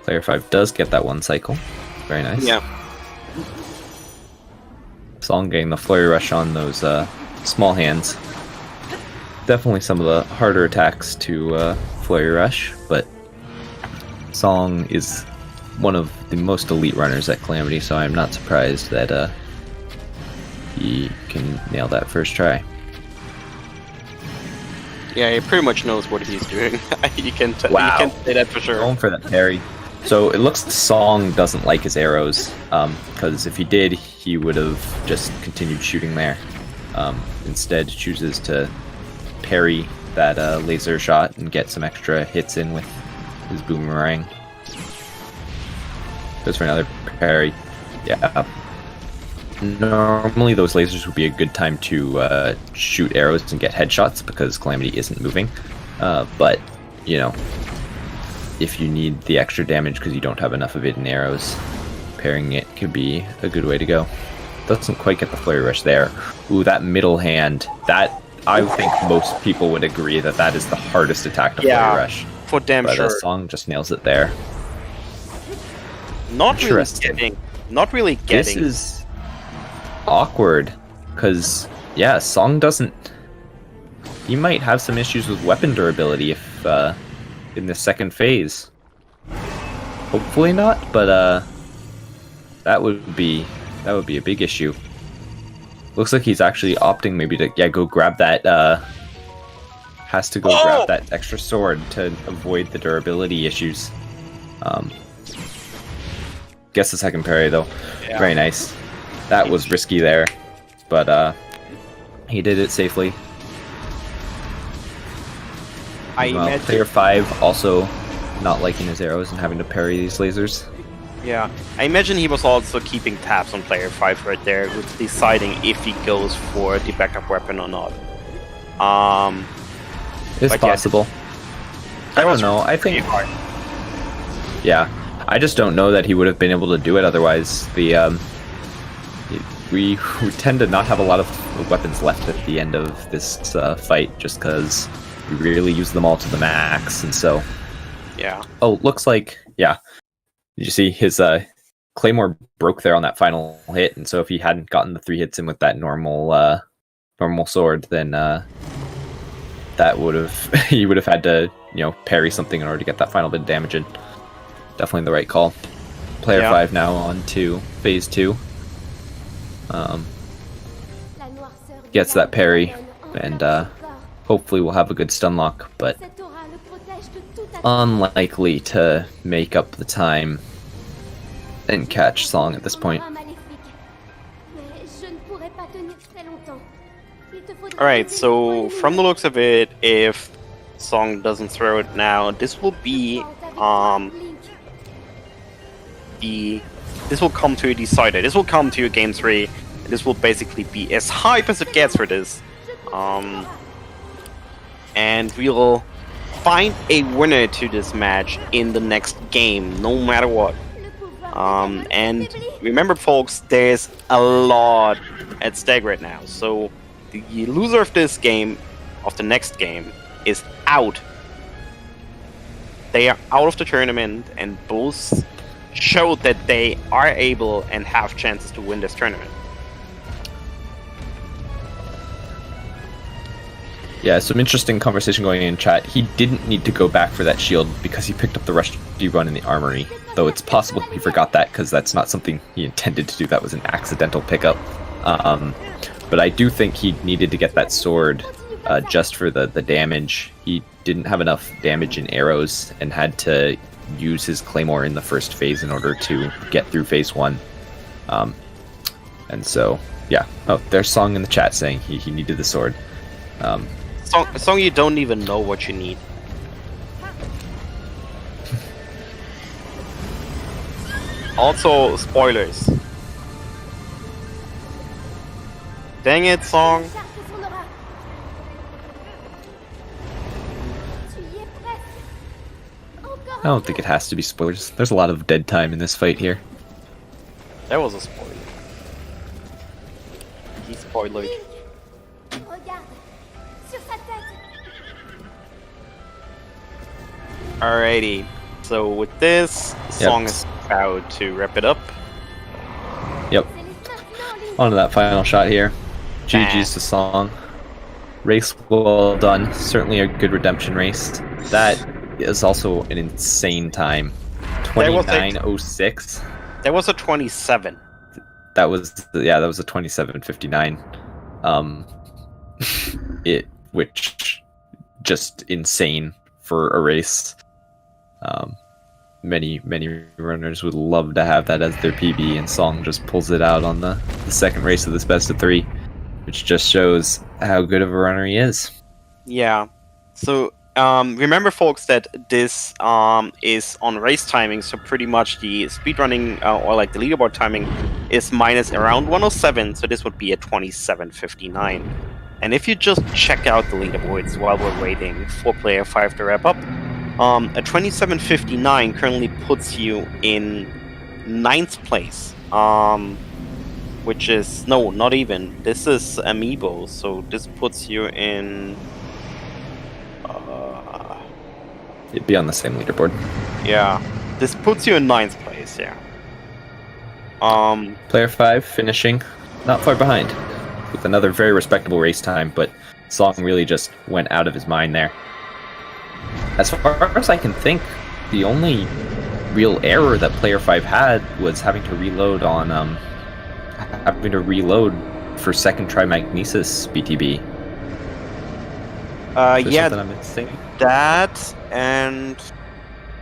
Player 5 does get that one cycle. Very nice. Yeah. Song getting the Flurry Rush on those small hands. Definitely some of the harder attacks to Flurry Rush, but Song is one of the most elite runners at Calamity, so I'm not surprised that he can nail that first try. Yeah, he pretty much knows what he's doing. You can Wow. you can say that for sure. Going for that parry. So it looks Song doesn't like his arrows, because if he did, he would have just continued shooting there. Instead, chooses to parry that laser shot and get some extra hits in with his boomerang. Goes for another parry. Yeah. Normally those lasers would be a good time to shoot arrows and get headshots because Calamity isn't moving. But, you know, if you need the extra damage because you don't have enough of it in arrows, parrying it could be a good way to go. Doesn't quite get the Flurry Rush there. Ooh, that middle hand. That, I think most people would agree that that is the hardest attack to Flurry Rush. For damn but sure. Song just nails it there. Not really Interesting. getting. Not really getting. This is awkward, because, yeah, Song doesn't... He might have some issues with weapon durability if, in the second phase. Hopefully not, but, that would be a big issue. Looks like he's actually opting maybe to, yeah, go grab that, has to go grab that extra sword to avoid the durability issues. Guess the second parry, though. Yeah. Very nice. That was risky there, but he did it safely. Player 5 also not liking his arrows and having to parry these lasers. Yeah, I imagine he was also keeping tabs on player 5 right there, with deciding if he goes for the backup weapon or not. It's possible. I don't know. I think. Hard. Yeah, I just don't know that he would have been able to do it otherwise. We tend to not have a lot of weapons left at the end of this fight, just because we really use them all to the max, and so. Yeah. Oh, looks like, yeah. Did you see his Claymore broke there on that final hit, and so if he hadn't gotten the 3 hits in with that normal sword, then that would have he would have had to, you know, parry something in order to get that final bit of damage in. Definitely the right call. Player 5 now on to phase 2. Gets that parry, and hopefully we'll have a good stun lock, but unlikely to make up the time and catch Song at this point. Alright, so from the looks of it, if Song doesn't throw it now, this will be this will come to a decider. This will come to a game 3, and this will basically be as hype as it gets for this. And we'll find a winner to this match in the next game, no matter what. And remember, folks, there's a lot at stake right now. So the loser of this game, of the next game, is out. They are out of the tournament, and both showed that they are able and have chances to win this tournament. Yeah, some interesting conversation going in chat. He didn't need to go back for that shield because he picked up the rusty run in the armory. Though it's possible he forgot that because that's not something he intended to do. That was an accidental pickup. But I do think he needed to get that sword just for the damage. He didn't have enough damage in arrows and had to use his Claymore in the first phase in order to get through phase 1. And so, yeah. Oh, there's Song in the chat saying he needed the sword. Song, you don't even know what you need. Also, spoilers. Dang it, Song. I don't think it has to be spoilers. There's a lot of dead time in this fight here. That was a spoiler. He spoiled. Alrighty. So with this, Song is about to wrap it up. Yep. On to that final shot here. GG's to Song. Race well done. Certainly a good redemption race. That is also an insane time. 29:06. There was a 27. That was a 27:59. Which just insane for a race. Many runners would love to have that as their PB, and Song just pulls it out on the second race of this best of 3, which just shows how good of a runner he is. Yeah. So remember, folks, that this is on race timing, so pretty much the speedrunning or like the leaderboard timing is minus around 107, so this would be a 27:59. And if you just check out the leaderboards while we're waiting for player 5 to wrap up, a 27:59 currently puts you in 9th place. Which is, no, not even. This is Amiibo, so this puts you in... It'd be on the same leaderboard. Yeah. This puts you in 9th place, yeah. Player 5 finishing not far behind, with another very respectable race time, but Song really just went out of his mind there. As far as I can think, the only real error that Player 5 had was having to reload for second try Magnesis BTB. Yeah, I'm missing? that, and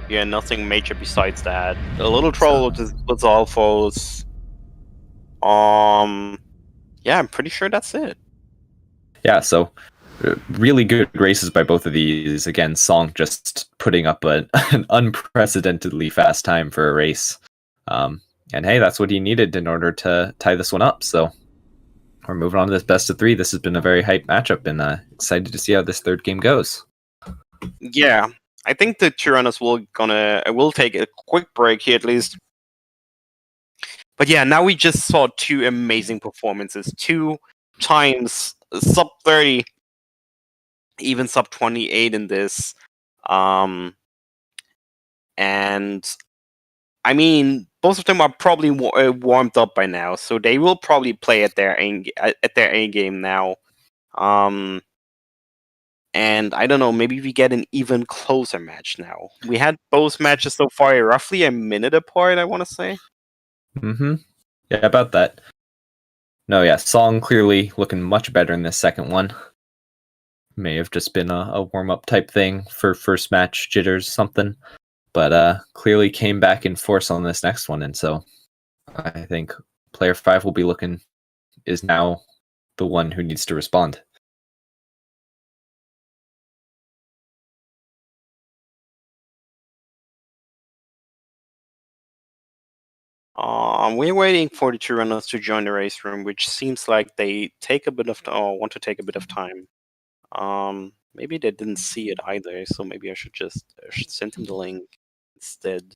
yeah, nothing major besides that. A little troll with Alphos. Yeah, I'm pretty sure that's it. Yeah, so really good races by both of these. Again, Song just putting up an unprecedentedly fast time for a race. And hey, that's what he needed in order to tie this one up. So we're moving on to this best of 3. This has been a very hype matchup, and excited to see how this third game goes. Yeah, I think the two runners will take a quick break here at least. But yeah, now we just saw 2 amazing performances. 2 times sub 30, even sub 28 in this. And I mean, both of them are probably warmed up by now, so they will probably play at their A game now. And I don't know, maybe we get an even closer match now. We had both matches so far roughly a minute apart, I want to say. Mm-hmm. Yeah, about that. No, yeah, Song clearly looking much better in this second one. May have just been a warm-up type thing for first match jitters, something. But clearly came back in force on this next one, and so I think player 5 is now the one who needs to respond. We're waiting for the 2 runners to join the race room, which seems like they take a bit of want to take a bit of time. Maybe they didn't see it either, so maybe I should send them the link instead.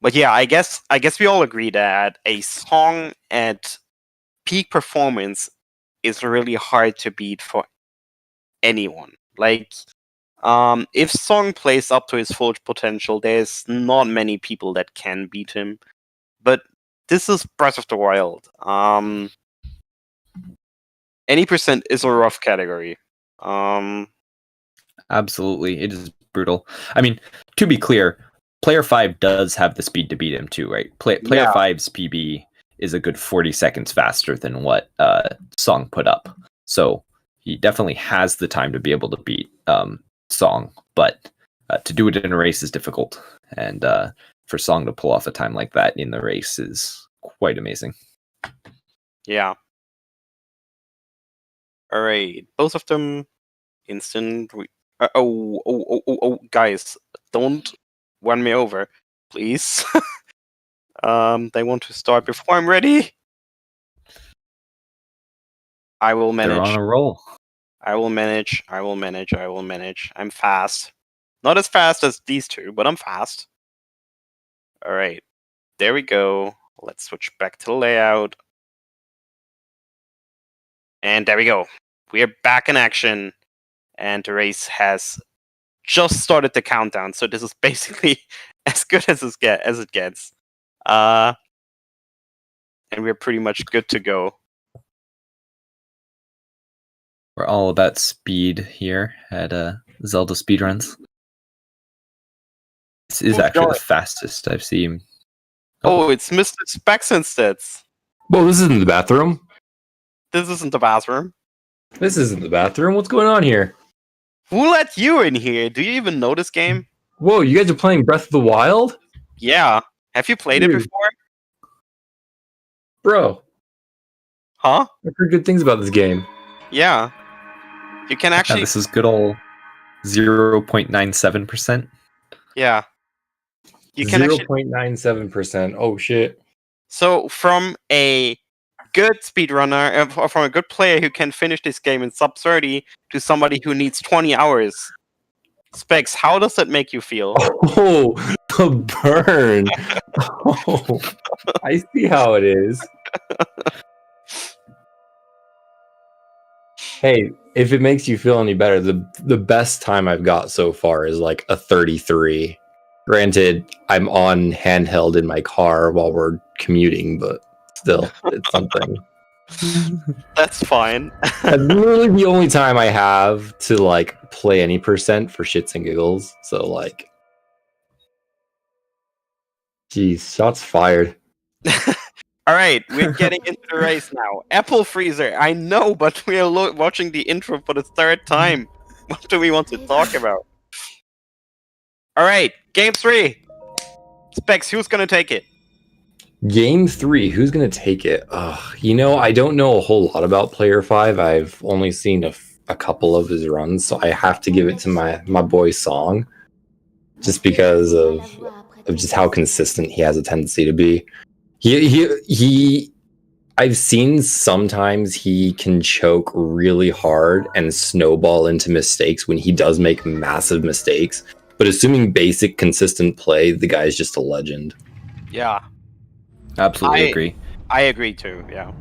But yeah, I guess we all agree that a Song at peak performance is really hard to beat for anyone. Like, if Song plays up to his full potential, there's not many people that can beat him. But this is Breath of the Wild. Any percent is a rough category. Absolutely, it is brutal. I mean, to be clear, player 5 does have the speed to beat him too, right? Player 5's PB is a good 40 seconds faster than what Song put up. So he definitely has the time to be able to beat Song, but to do it in a race is difficult. And for Song to pull off a time like that in the race is quite amazing. Yeah. All right, both of them instant. Oh, guys, don't run me over, please. They want to start before I'm ready. I will manage. They're on a roll. I will manage. I'm fast. Not as fast as these 2, but I'm fast. All right, there we go. Let's switch back to the layout. And there we go. We are back in action, and the race has just started the countdown. So this is basically as good as it gets. And we're pretty much good to go. We're all about speed here at ZeldaSpeedRuns. This is actually the fastest I've seen. Oh, it's Mr. Specs instead. Well, this isn't the bathroom. This isn't the bathroom. This isn't the bathroom. What's going on here? Who let you in here? Do you even know this game? Whoa, you guys are playing Breath of the Wild? Yeah. Have you played it before? Bro. Huh? I've heard good things about this game. Yeah. You can actually... this is good old 0.97%. Yeah. You can 0.97%. Oh, shit. So, from a good speedrunner, or from a good player who can finish this game in sub 30 to somebody who needs 20 hours, Specs, how does that make you feel? Oh, the burn. Oh, I see how it is. Hey, if it makes you feel any better, the best time I've got so far is like a 33. Granted, I'm on handheld in my car while we're commuting, but still, it's something. That's fine. That's literally the only time I have to like play any percent for shits and giggles. So like, geez, shots fired. All right, we're getting into the race now. Apple Freezer, I know, but we are watching the intro for the third time. What do we want to talk about? All right, game 3. Specs, who's gonna take it? Game 3, who's gonna take it? You know, I don't know a whole lot about Player 5. I've only seen a couple of his runs, so I have to give it to my boy Song, just because of just how consistent he has a tendency to be. I've seen sometimes he can choke really hard and snowball into mistakes when he does make massive mistakes. But assuming basic, consistent play, the guy's just a legend. Yeah. Absolutely agree. I agree too, yeah.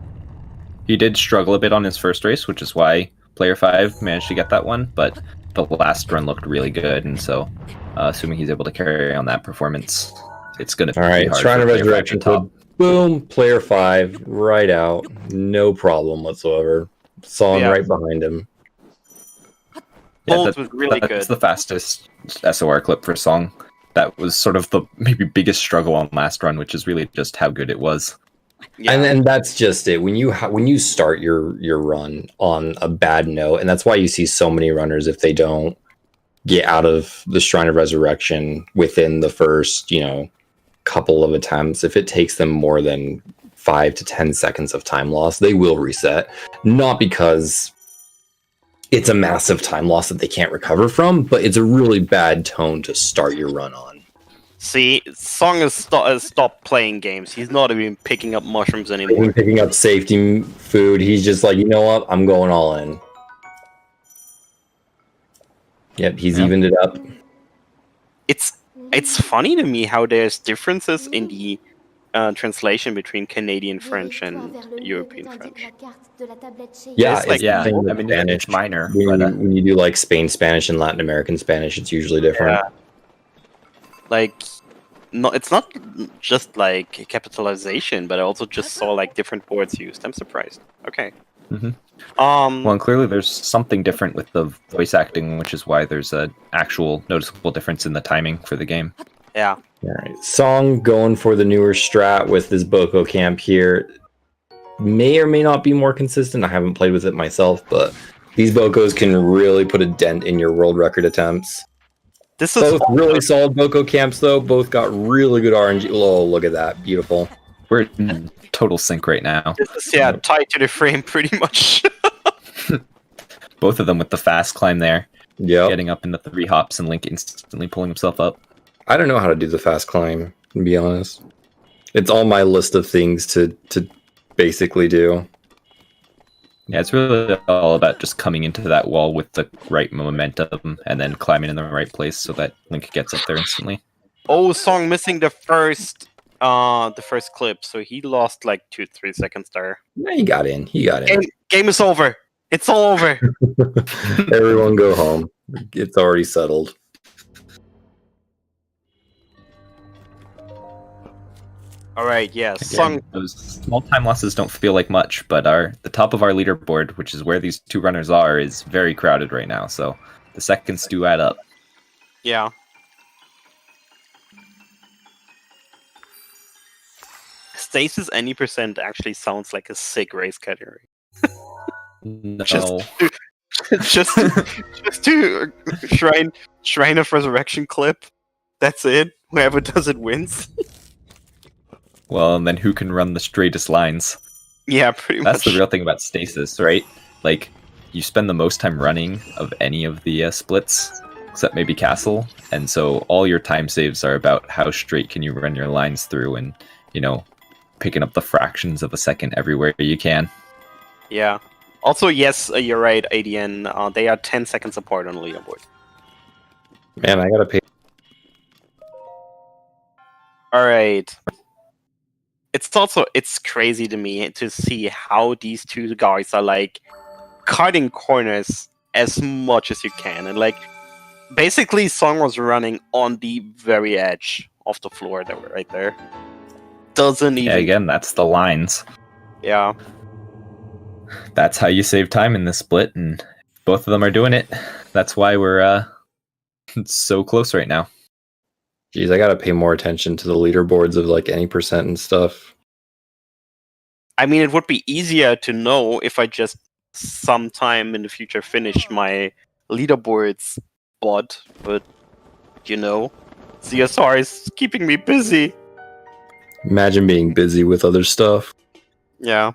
He did struggle a bit on his first race, which is why Player 5 managed to get that one, but the last run looked really good, and so assuming he's able to carry on that performance, it's going to be hard. All right, Shrine of Resurrection top. Boom, Player 5, right out. No problem whatsoever. Song right behind him. Yeah, was really good. That's the fastest SOR clip for Song. That was sort of the maybe biggest struggle on last run, which is really just how good it was. Yeah. And that's just it. When you start your run on a bad note, and that's why you see so many runners, if they don't get out of the Shrine of Resurrection within the first, couple of attempts, if it takes them more than 5 to 10 seconds of time loss, they will reset. Not because it's a massive time loss that they can't recover from, but it's a really bad tone to start your run on. See, Song has stopped playing games. He's not even picking up mushrooms anymore. He's picking up safety food. He's just like, you know what? I'm going all in. Yep, he's evened it up. It's funny to me how there's differences in the translation between Canadian French and European French. Yeah, it's like, I mean, it's minor. When you do like Spain Spanish and Latin American Spanish, it's usually different. Yeah. Like, no, it's not just like capitalization, but I also just saw like different words used. I'm surprised. Okay. Mm-hmm. Well, and clearly there's something different with the voice acting, which is why there's an actual noticeable difference in the timing for the game. Yeah. All right. Song going for the newer strat with this Boko camp here. May or may not be more consistent. I haven't played with it myself, but these Bokos can really put a dent in your world record attempts. This is both really solid Boko camps, though. Both got really good RNG. Oh, look at that. Beautiful. We're in total sync right now. This is, tied to the frame pretty much. Both of them with the fast climb there. Yeah. Getting up into 3 hops and Link instantly pulling himself up. I don't know how to do the fast climb, to be honest. It's on my list of things to basically do. Yeah, it's really all about just coming into that wall with the right momentum and then climbing in the right place so that Link gets up there instantly. Oh, Song missing the first the first clip, so he lost like 2-3 seconds there. Yeah, he got in. He got in. Game is over. It's all over. Everyone go home. It's already settled. All right, yeah. Again, Song. those small time losses don't feel like much, but the top of our leaderboard, which is where these two runners are, is very crowded right now. So the seconds do add up. Yeah. Stasis any percent actually sounds like a sick race category. No. just to Shrine of Resurrection clip. That's it. Whoever does it wins. Well, and then who can run the straightest lines? Yeah, pretty much. That's the real thing about stasis, right? Like, you spend the most time running of any of the splits, except maybe Castle, and so all your time saves are about how straight can you run your lines through, and, you know, picking up the fractions of a second everywhere you can. Yeah. Also, yes, you're right, ADN. They are 10 seconds apart on the leaderboard. Man, I gotta pay. All right. It's crazy to me to see how these two guys are like cutting corners as much as you can, and like basically Song was running on the very edge of the floor that were right there. Doesn't even. Yeah, again, that's the lines. Yeah. That's how you save time in this split, and both of them are doing it. That's why we're so close right now. Jeez, I gotta pay more attention to the leaderboards of like any percent and stuff. I mean, it would be easier to know if I just sometime in the future finished my leaderboards bot, but you know, CSR is keeping me busy. Imagine being busy with other stuff. Yeah.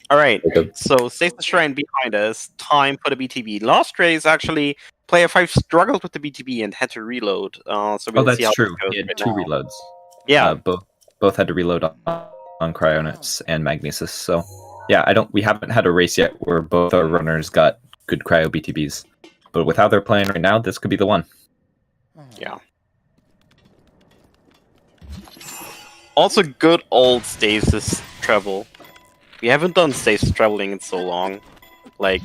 All right. So Stasis Shrine behind us. Time for the BTB. Last race, actually, player 5 struggled with the BTB and had to reload. So we'll see that's how true. this goes He had right two now. reloads. Yeah. Both had to reload on Cryonis and Magnesis. So yeah, we haven't had a race yet where both our runners got good cryo BTBs. But with how they're playing right now, this could be the one. Yeah. Also, good old Stasis travel. We haven't done Stasis traveling in so long. Like,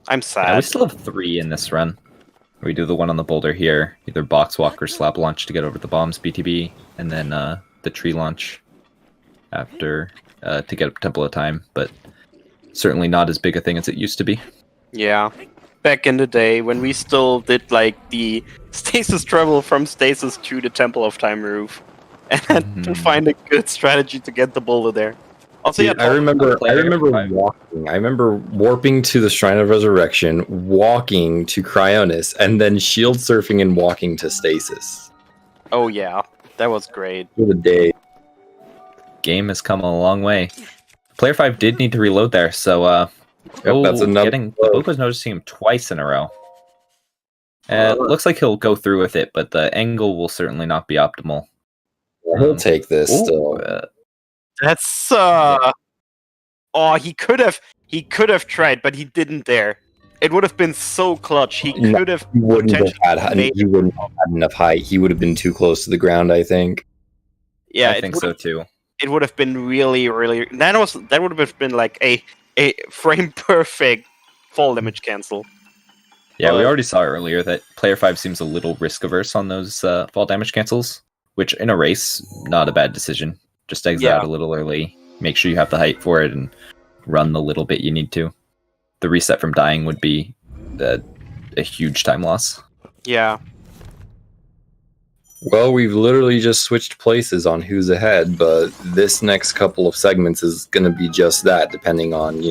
I'm sad. Yeah, we still have 3 in this run. We do the one on the boulder here, either box walk or slap launch to get over the bombs BTB, and then the tree launch after to get up Temple of Time, but certainly not as big a thing as it used to be. Yeah. Back in the day when we still did like the Stasis travel from Stasis to the Temple of Time roof and had to find a good strategy to get the boulder there. Also, Dude, I remember walking. I remember warping to the Shrine of Resurrection, walking to Cryonis, and then shield surfing and walking to Stasis. Oh yeah, that was great. For the day. Game has come a long way. Player 5 did need to reload there, so That's another. Bo was noticing him twice in a row. It looks like he'll go through with it, but the angle will certainly not be optimal. He'll take this still. That's oh, he could have tried, but he didn't dare. It would have been so clutch. He could have. He wouldn't have had enough height. He would have been too close to the ground, I think. Yeah, I think so too. It would have been really, really. That would have been like a frame perfect fall damage cancel. Yeah, we already saw earlier that player 5 seems a little risk averse on those fall damage cancels, which in a race, not a bad decision. Just exit out a little early, make sure you have the height for it, and run the little bit you need to. The reset from dying would be a huge time loss. Yeah. Well, we've literally just switched places on who's ahead, but this next couple of segments is going to be just that, depending on,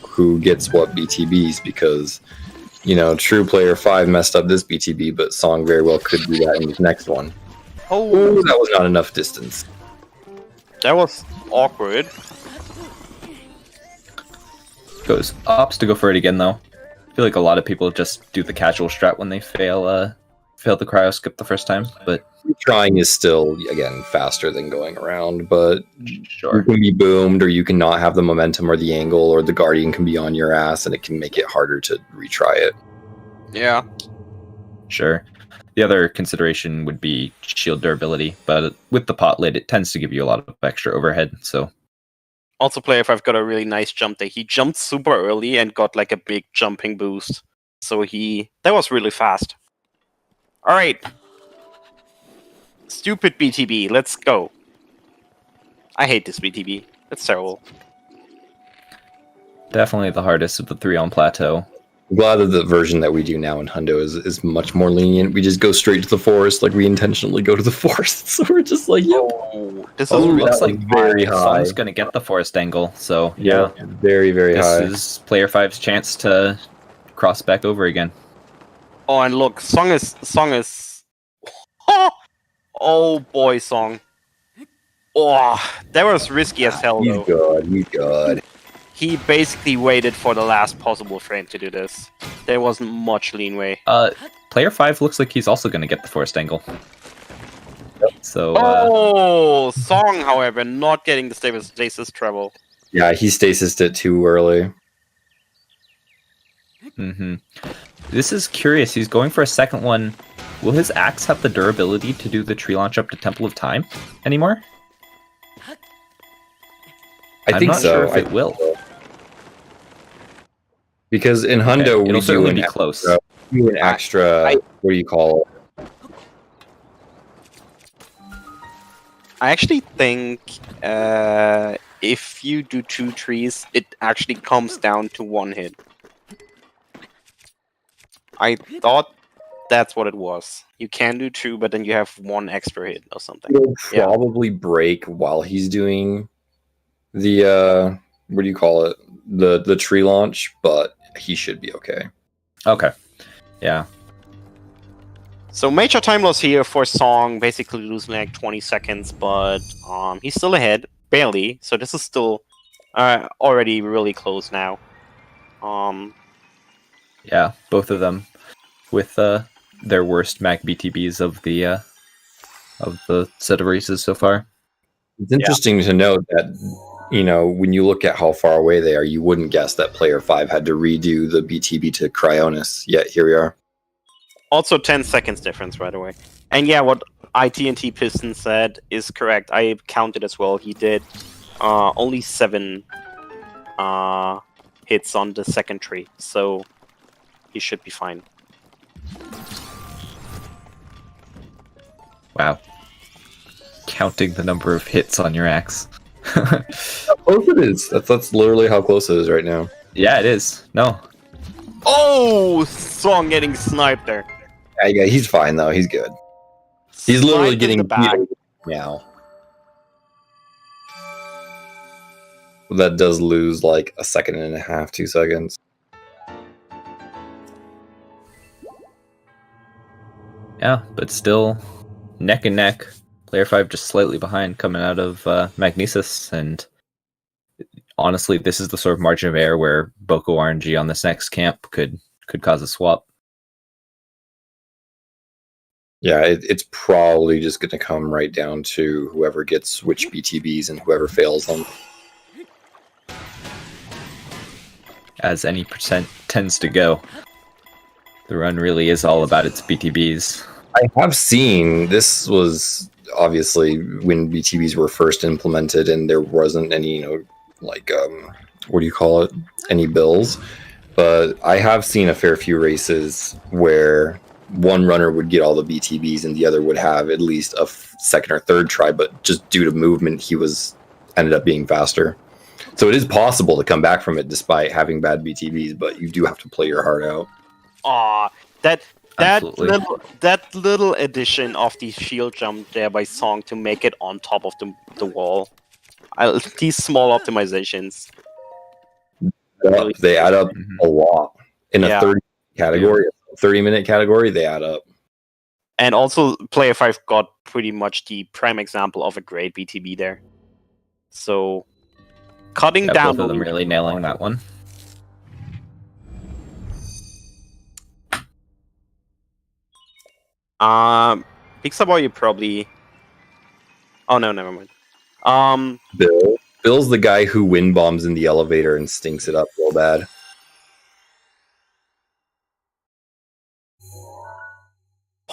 who gets what BTBs, because, true player 5 messed up this BTB, but Song very well could do that in his next one. Oh, that was not enough distance. That was awkward. Goes opts to go for it again, though. I feel like a lot of people just do the casual strat when they fail the cryo skip the first time, but trying is still, again, faster than going around, but sure. You can be boomed, or you can not have the momentum or the angle, or the Guardian can be on your ass, and it can make it harder to retry it. Yeah. Sure. The other consideration would be shield durability, but with the pot lid, it tends to give you a lot of extra overhead. So Also, player 5 got a really nice jump there. He jumped super early and got like a big jumping boost. So that was really fast. All right. Stupid BTB, let's go. I hate this BTB. It's terrible. definitely the hardest of the 3 on plateau. I'm glad that the version that we do now in Hundo is much more lenient. We just go straight to the forest, like we intentionally go to the forest. So we're just like, yep. Oh, this is Oh, really looks like very high. Song's going to get the forest angle, so yeah. Very, very high. This is player 5's chance to cross back over again. Oh, and look, Song is. Oh boy, Song. Oh, that was risky as hell, though. He's good. He basically waited for the last possible frame to do this. There wasn't much leeway. Player 5 looks like he's also going to get the forest angle. So, oh, Song, however, not getting the stasis treble. Yeah, he stasised it too early. This is curious. He's going for a second one. Will his axe have the durability to do the tree launch up to Temple of Time anymore? I think I'm not so. sure if it will. Because in Hundo, It'll we certainly do be an close. extra. What do you call it? I actually think if you do 2 trees, it actually comes down to 1 hit. I thought that's what it was. You can do 2, but then you have 1 extra hit or something. It'll probably break while he's doing the what do you call it? The tree launch, but he should be okay. Okay. Yeah. So major time loss here for Song, basically losing like 20 seconds, but he's still ahead, barely. So this is still already really close now. Yeah, both of them with their worst Mac BTBs of the set of races so far. It's interesting to note that, when you look at how far away they are, you wouldn't guess that player 5 had to redo the BTB to Cryonis, yet here we are. Also 10 seconds difference right away. And yeah, what ITNT Piston said is correct. I counted as well. He did only 7 hits on the second tree, so he should be fine. Wow. Counting the number of hits on your axe. How close it is. That's literally how close it is right now. Yeah, it is. No. Oh, Song getting sniped there. Yeah, he's fine though. He's good. He's literally Sniped in getting the back. now. That does lose like a second and a half, 2 seconds. Yeah, but still neck and neck. Player 5 just slightly behind coming out of Magnesis, and honestly, this is the sort of margin of error where Boko RNG on this next camp could cause a swap. Yeah, it's probably just going to come right down to whoever gets which BTBs and whoever fails them. As any percent tends to go. The run really is all about its BTBs. I have seen, this was obviously when BTBs were first implemented and there wasn't any, what do you call it? Any bills. But I have seen a fair few races where one runner would get all the BTBs and the other would have at least a second or third try, but just due to movement, he ended up being faster. So it is possible to come back from it despite having bad BTBs, but you do have to play your heart out. Aw, that Absolutely. little addition of the shield jump there by Song to make it on top of the wall. These small optimizations. They add up a lot. In a 30-minute category, they add up. And also, player 5 got pretty much the prime example of a great BTB there. So, cutting down... Both of them really nailing that one. Pixaboy, you probably... Oh, no, never mind. Bill's the guy who wind bombs in the elevator and stinks it up real bad.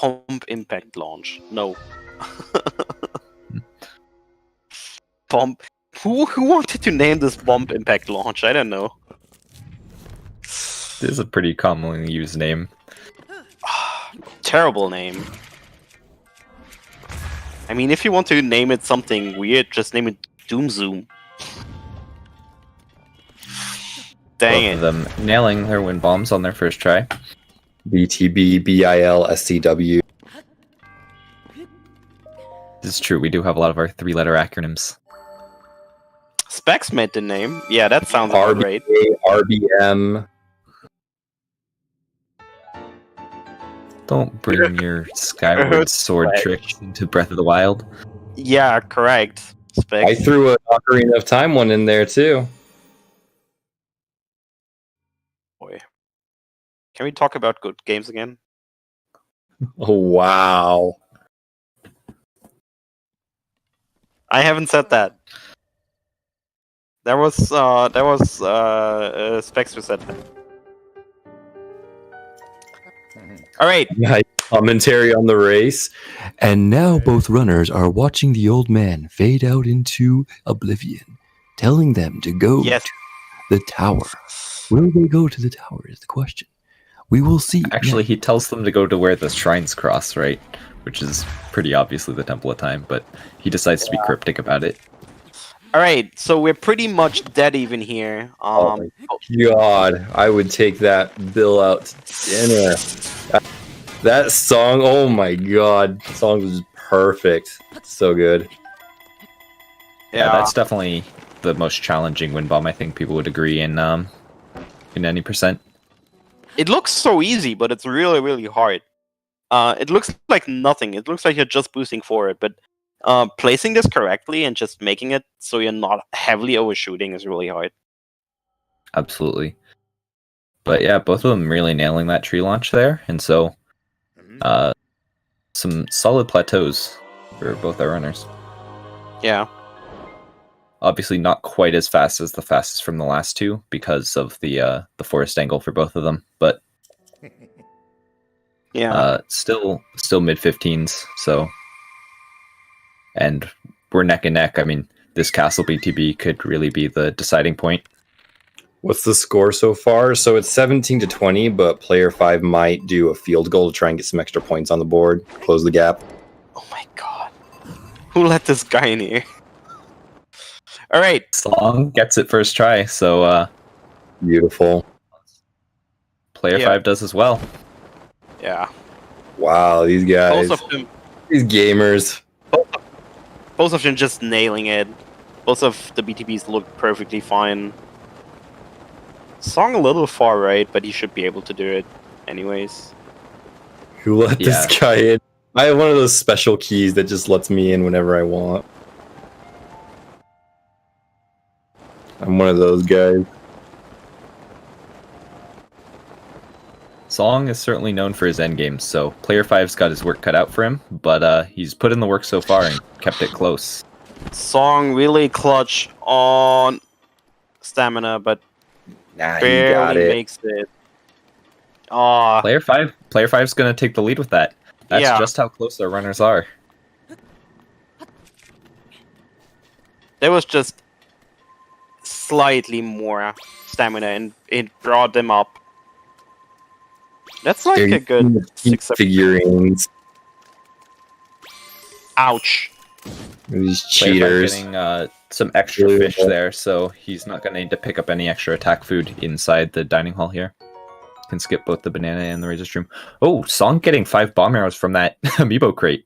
Pump impact launch. No. Bomb. Who wanted to name this bomb impact launch? I don't know. This is a pretty commonly used name. Terrible name. I mean, if you want to name it something weird, just name it Doom Zoom. Dang Both of them nailing their wind bombs on their first try. BTB, BIL, SCW. This is true. We do have a lot of our 3-letter acronyms. Specs made the name. Yeah, that sounds about right. RBM. Don't bring your Skyward Sword trick into Breath of the Wild. Yeah, correct. Specs. I threw a Ocarina of Time one in there too. Boy. Can we talk about good games again? Oh, wow. I haven't said that. There was Specs who said that. All right. Nice commentary on the race. And now both runners are watching the old man fade out into oblivion, telling them to go Yes. to the tower. Will they go to the tower is the question. We will see. Actually, he tells them to go to where the shrines cross, right? Which is pretty obviously the Temple of Time, but he decides to be cryptic about it. All right. So we're pretty much dead even here. Oh my God, I would take that bill out to dinner. That song, oh my God, the song was perfect. So good. Yeah, that's definitely the most challenging wind bomb. I think people would agree in any percent. It looks so easy, but it's really, really hard. It looks like nothing. It looks like you're just boosting forward, but placing this correctly and just making it so you're not heavily overshooting is really hard. Absolutely. But yeah, both of them really nailing that tree launch there, and so some solid plateaus for both our runners. Yeah. Obviously not quite as fast as the fastest from the last two because of the forest angle for both of them, but Yeah. still mid-15s, so, and we're neck and neck. I mean, this Castle BTB could really be the deciding point. What's the score so far? So it's 17-20, but player 5 might do a field goal to try and get some extra points on the board, close the gap. Oh my God. Who let this guy in here? All right. Song gets it first try, so Beautiful. player 5 does as well. Yeah. Wow, these guys, Both of them. these gamers. Both of them just nailing it. Both of the BTBs look perfectly fine. Song a little far right, but he should be able to do it anyways. Who let this guy in? I have one of those special keys that just lets me in whenever I want. I'm one of those guys. Song is certainly known for his endgames, so player 5's got his work cut out for him, but he's put in the work so far and kept it close. Song really clutch on stamina, but Nah, you got barely it. makes it. Aw. Player 5's going to take the lead with that. That's just how close our runners are. There was just slightly more stamina, and it brought them up. That's like a good 6 figurines. Ouch. These Player 5 cheaters. getting some extra fish there, so he's not going to need to pick up any extra attack food inside the dining hall here. Can skip both the banana and the razor stream. Oh, Song getting 5 bomb arrows from that amiibo crate.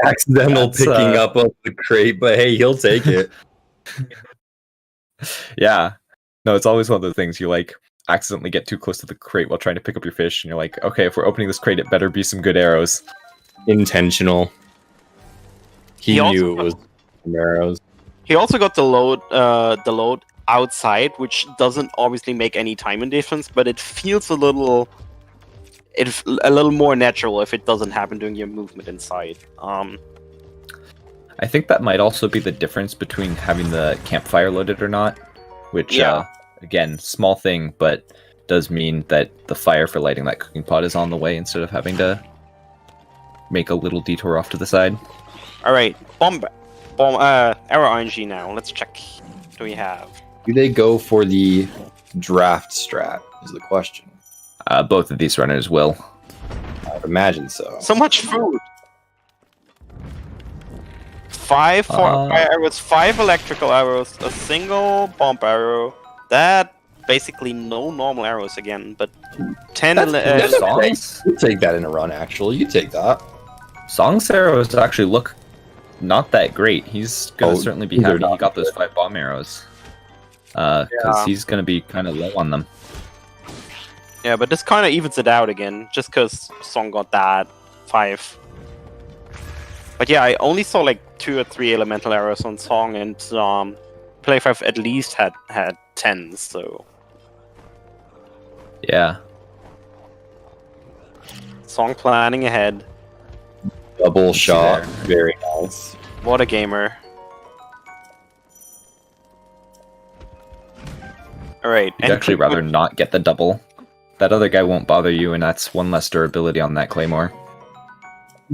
Accidental picking up of the crate, but hey, he'll take it. Yeah. No, it's always one of those things you like accidentally get too close to the crate while trying to pick up your fish, and you're like, okay, if we're opening this crate, it better be some good arrows. Intentional. He knew it was arrows. He also got the load outside, which doesn't obviously make any timing difference, but it feels a little more natural if it doesn't happen during your movement inside. I think that might also be the difference between having the campfire loaded or not, which, again, small thing, but does mean that the fire for lighting that cooking pot is on the way instead of having to make a little detour off to the side. Alright, arrow RNG now. Let's check. What do we have? Do they go for the draft strat? Is the question. Both of these runners will. I'd imagine so. So much food! 5 fire arrows, 5 electrical arrows, a single bomb arrow. That basically no normal arrows again, but 10 Songs. You take that in a run, actually. You take that. Song's arrows actually look not that great. He's gonna certainly be happy he got those 5 bomb arrows. Because he's gonna be kind of low on them. Yeah, but this kind of evens it out again, just because Song got that 5. But yeah, I only saw like 2 or 3 elemental arrows on Song, and Play 5 at least had 10, so... Yeah. Song planning ahead. Double shot. Very nice. What a gamer. Alright. You'd actually rather not get the double. That other guy won't bother you, and that's 1 less durability on that Claymore.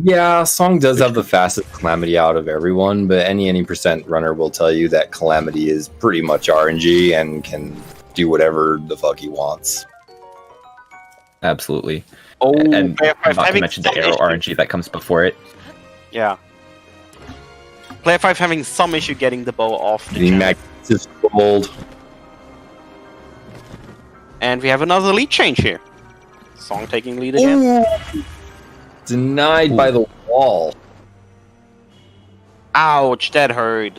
Yeah, Song does have the fastest Calamity out of everyone, but any percent runner will tell you that Calamity is pretty much RNG and can do whatever the fuck he wants. Absolutely. Oh, and not to mention the arrow RNG that comes before it. Yeah. Player 5 having some issue getting the bow off the The channel. Magnus Gold. And we have another lead change here. Song taking lead again. Ooh. Denied by the wall. Ouch, that hurt.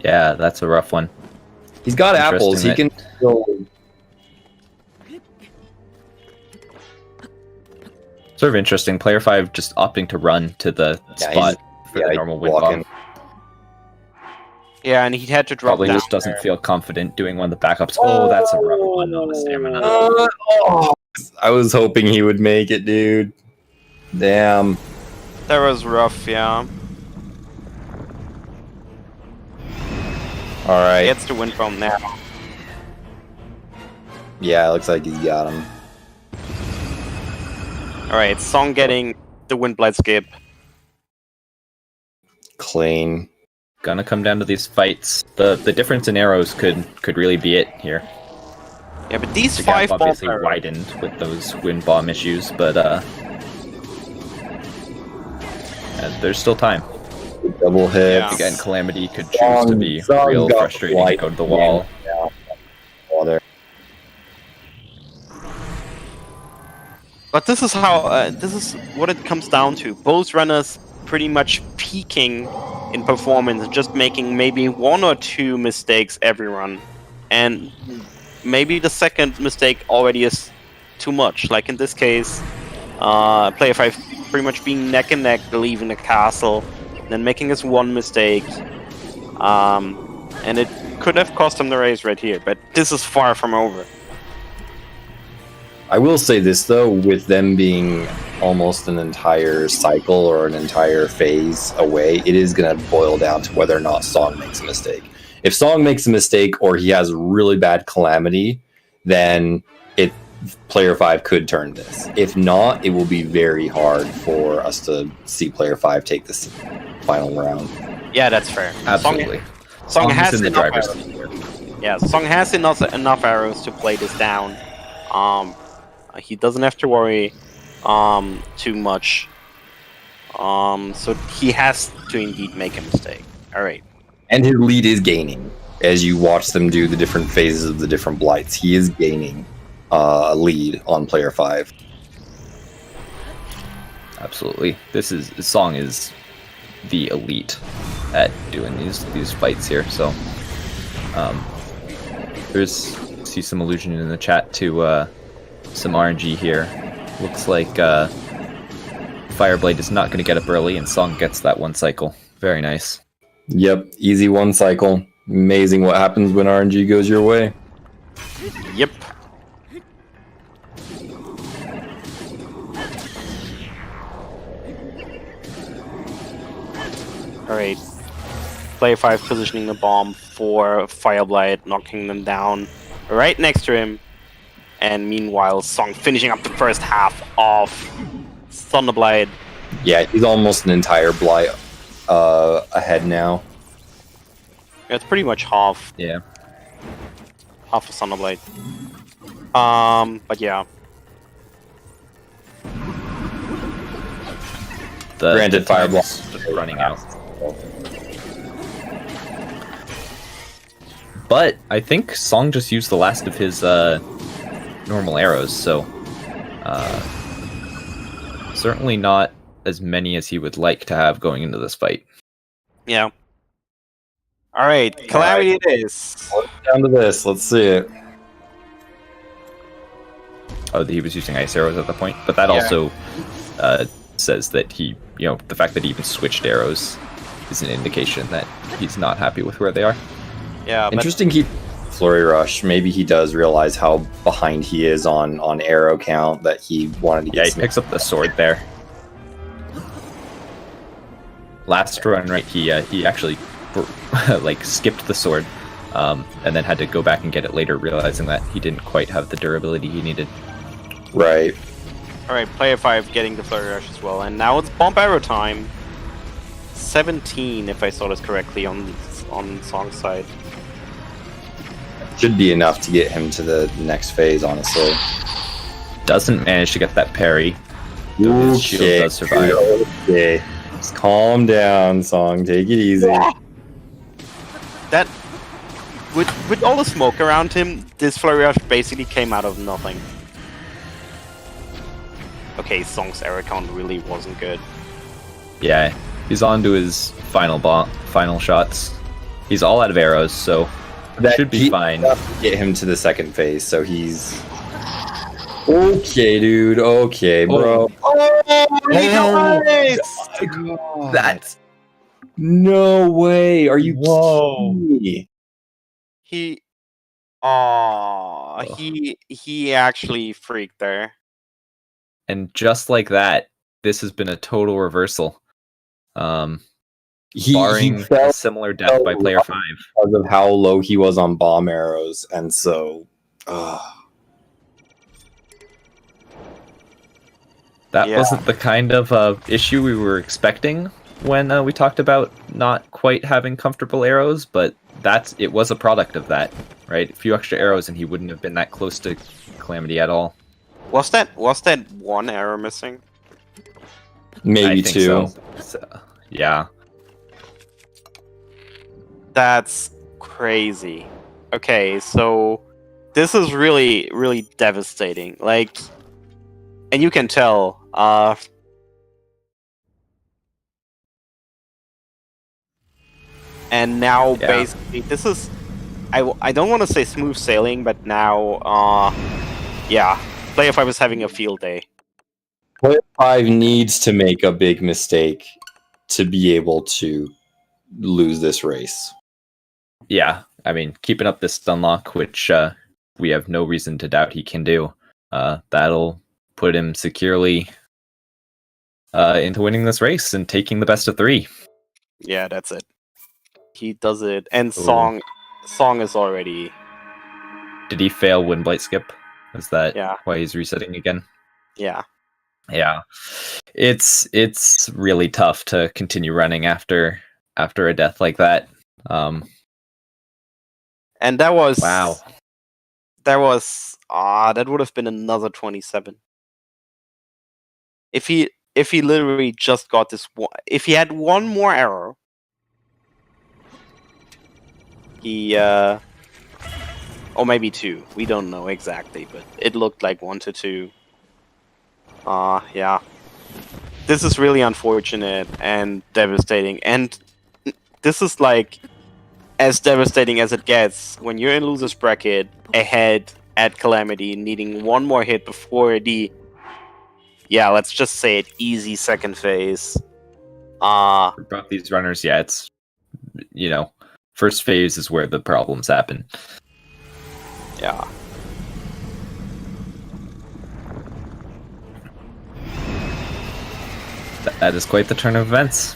Yeah, that's a rough one. He's got apples. He can still... Sort of interesting. Player 5 just opting to run to the spot for the normal wind bomb. Yeah, and he had to drop Probably down just doesn't there. feel confident doing one of the backups. Oh, that's a rough one on the stamina. I was hoping he would make it, dude. Damn. That was rough, yeah. Alright. Gets the wind bomb now. Yeah, it looks like he's got him. Alright, Song getting the wind blade skip. Clean. Gonna come down to these fights. The difference in arrows could really be it here. Yeah, but these The 5 gap bomb obviously arrows. widened with those wind bomb issues, but there's still time. Double hit. Yeah. Again, Calamity could choose to be real frustrating and go to the wall. Water. But this is how this is what it comes down to. Both runners pretty much peaking in performance, just making maybe 1 or 2 mistakes every run, and maybe the second mistake already is too much. Like in this case, Player 5 pretty much being neck and neck, leaving the castle, then making his 1 mistake, and it could have cost him the race right here. But this is far from over. I will say this though, with them being almost an entire cycle or an entire phase away, it is going to boil down to whether or not Song makes a mistake. If Song makes a mistake or he has really bad Calamity, then Player 5 could turn this. If not, it will be very hard for us to see Player 5 take this final round. Yeah, that's fair. Absolutely. Song has in the enough driver's arrows. seat here. Yeah, Song has enough arrows to play this down. He doesn't have to worry too much. So he has to indeed make a mistake. Alright. And his lead is gaining. As you watch them do the different phases of the different blights, he is gaining a lead on Player 5. Absolutely. This Song is the elite at doing these fights here. So see some allusion in the chat to some RNG here. Looks like Fireblade is not going to get up early, and Song gets that 1 cycle. Very nice. Yep, easy 1 cycle. Amazing what happens when RNG goes your way. Yep. Alright. Player 5 positioning the bomb for Fireblight, knocking them down right next to him. And meanwhile, Song finishing up the first half of Thunderblight. Yeah, he's almost an entire blight ahead now. It's pretty much half. Yeah. Half a Thunderblight. But yeah. The Granted, Fire Block time's just running out. But I think Song just used the last of his normal arrows, so certainly not as many as he would like to have going into this fight. Yeah. Alright, Calamity it is. Down to this, let's see it. Oh, he was using ice arrows at the point, but that also says that he, the fact that he even switched arrows is an indication that he's not happy with where they are. Yeah, Interesting he Flurry Rush. Maybe he does realize how behind he is on arrow count, that he wanted to get Yeah, he picks up the sword there. Last run, right, he actually like skipped the sword, and then had to go back and get it later, realizing that he didn't quite have the durability he needed. Right. Alright, player 5 getting the Flurry Rush as well, and now it's Bomb Arrow time. 17, if I saw this correctly, on Song's side. Should be enough to get him to the next phase, honestly. Doesn't manage to get that parry. Though his shield does survive. Okay. Just calm down, Song. Take it easy. That, with all the smoke around him, this Flurry Rush basically came out of nothing. Okay, Song's arrow count really wasn't good. Yeah, he's on to his final shots. He's all out of arrows, so that should be fine. Get him to the second phase, so he's okay, dude. Okay, bro. That's no way. Are you kidding me? He actually freaked there. And just like that, this has been a total reversal. Barring a similar death by player 5. Because of how low he was on bomb arrows, and so... That wasn't the kind of issue we were expecting when we talked about not quite having comfortable arrows, but it was a product of that, right? A few extra arrows and he wouldn't have been that close to Calamity at all. Was that one arrow missing? Maybe I think two. So, yeah. That's crazy. Okay, so this is really, really devastating. Like, and you can tell. And now, basically, this is... I don't want to say smooth sailing, but now, yeah. Player 5 is having a field day. Player 5 needs to make a big mistake to be able to lose this race. Yeah, I mean, keeping up this stun lock, which we have no reason to doubt he can do, that'll put him securely into winning this race and taking the best of 3. Yeah, that's it. He does it, and Song is already... Did he fail Wind Blight Skip? Is that why he's resetting again? Yeah. Yeah. It's really tough to continue running after a death like that. And that was... Wow. That would have been another 27. If he literally just got this one... If he had one more arrow... or maybe 2. We don't know exactly, but it looked like 1 to 2. Yeah. This is really unfortunate and devastating. And this is like as devastating as it gets when you're in loser's bracket ahead at Calamity, needing one more hit before the... Yeah, let's just say it, easy second phase. For both these runners, yeah, it's... first phase is where the problems happen. Yeah. That is quite the turn of events.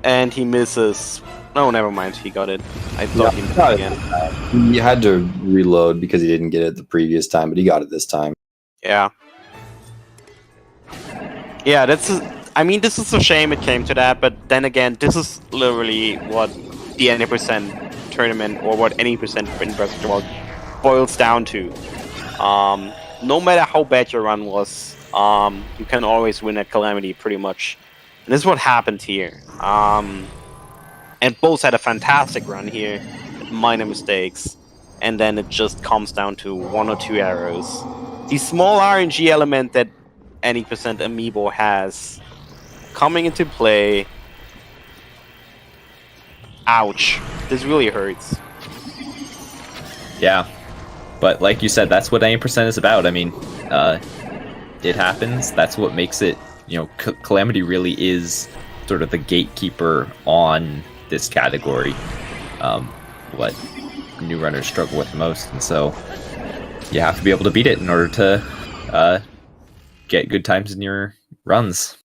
And he misses. No, never mind. He got it. I thought he missed it again. He had to reload because he didn't get it the previous time, but he got it this time. Yeah. Yeah, I mean, this is a shame it came to that, but then again, this is literally what the any percent tournament or what any percent in Breath of the Wild boils down to. No matter how bad your run was, you can always win at Calamity pretty much. And this is what happened here. And both had a fantastic run here, minor mistakes, and then it just comes down to 1 or 2 arrows. The small RNG element that any percent amiibo has coming into play. Ouch. This really hurts. Yeah, but like you said, that's what 90% is about. I mean, it happens. That's what makes it, Calamity really is sort of the gatekeeper on this category. What new runners struggle with most, and so you have to be able to beat it in order to get good times in your runs.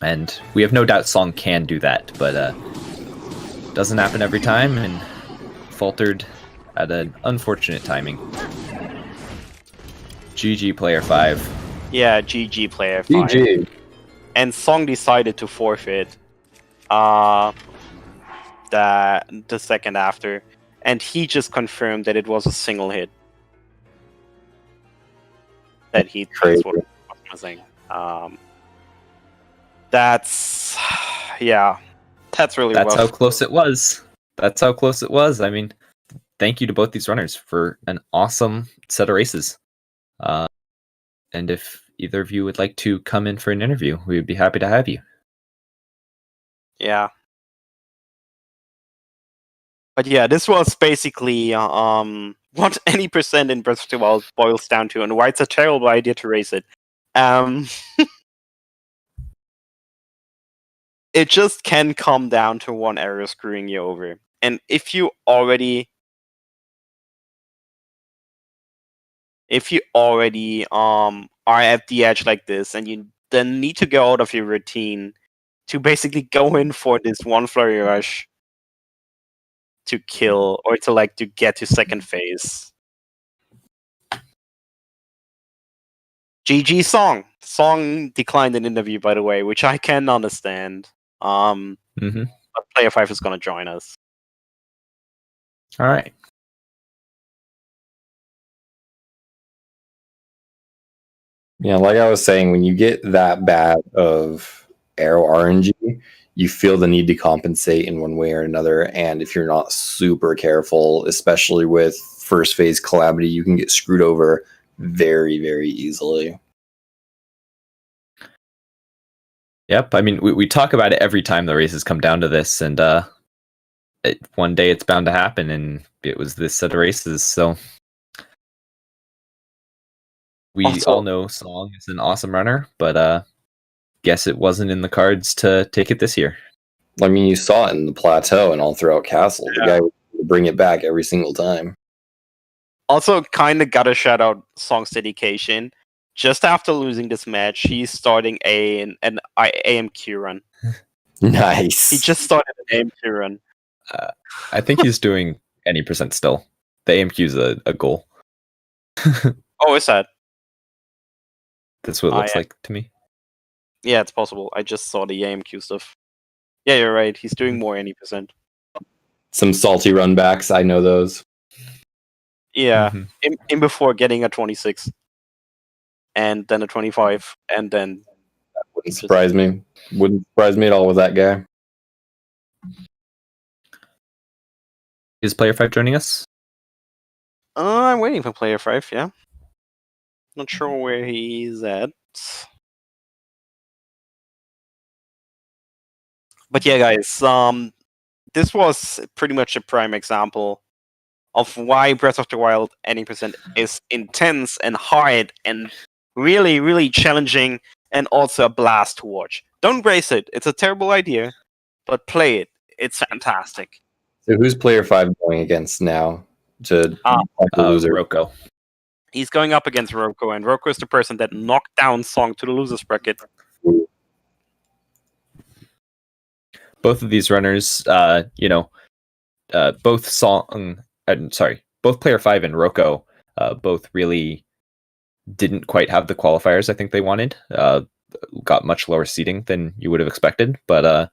And we have no doubt Song can do that, but doesn't happen every time, and faltered at an unfortunate timing. GG player 5. Yeah, GG player 5. GG. And Song decided to forfeit the second after, and he just confirmed that it was a single hit. That that's what was missing. That's really That's rough. how close it was. That's how close it was. I mean, thank you to both these runners for an awesome set of races. And if either of you would like to come in for an interview, we would be happy to have you. Yeah. But yeah, this was basically what any percent in Breath of the Wild boils down to, and why it's a terrible idea to race it. It just can come down to one error screwing you over. And if you already are at the edge like this, and you then need to go out of your routine to basically go in for this one flurry rush to kill, or to get to second phase. GG Song. Song declined an interview, by the way, which I can understand. But player 5 is gonna join us. All right. Yeah, like I was saying, when you get that bad of arrow RNG, you feel the need to compensate in one way or another. And if you're not super careful, especially with first phase Calamity, you can get screwed over very, very easily. Yep. I mean, we talk about it every time the races come down to this, and one day it's bound to happen, and it was this set of races. So we all know Song is an awesome runner, but guess it wasn't in the cards to take it this year. I mean, you saw it in the plateau and all throughout Castle. The guy would bring it back every single time. Also, kind of gotta shout out Song's dedication. Just after losing this match, he's starting an AMQ run. Nice. He just started an AMQ run. I think he's doing any percent still. The AMQ's a goal. Oh, is that? That's what it looks like to me. Yeah, it's possible. I just saw the AMQ stuff. Yeah, you're right. He's doing more any percent. Some salty run backs. I know those. Yeah, in before getting a 26. And then a 25. And then... That wouldn't surprise me. Wouldn't surprise me at all with that guy. Is player 5 joining us? I'm waiting for player 5, yeah. Not sure where he's at. But yeah, guys, this was pretty much a prime example of why Breath of the Wild any percent is intense and hard and really, really challenging, and also a blast to watch. Don't race it. It's a terrible idea, but play it. It's fantastic. So who's player 5 going against now to the loser? Roko. He's going up against Roko, and Roko is the person that knocked down Song to the losers bracket. Both of these runners, both both player 5 and Roko, both really didn't quite have the qualifiers I think they wanted. got much lower seeding than you would have expected. But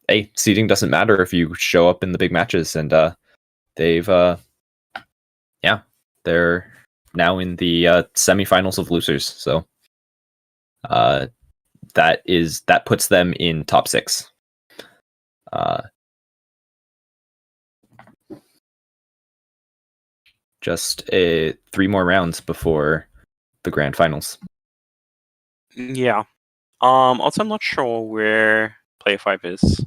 hey, seeding doesn't matter if you show up in the big matches, and they've they're now in the semifinals of losers. So that puts them in top 6. Just 3 more rounds before the grand finals. Yeah. Also, I'm not sure where Player 5 is.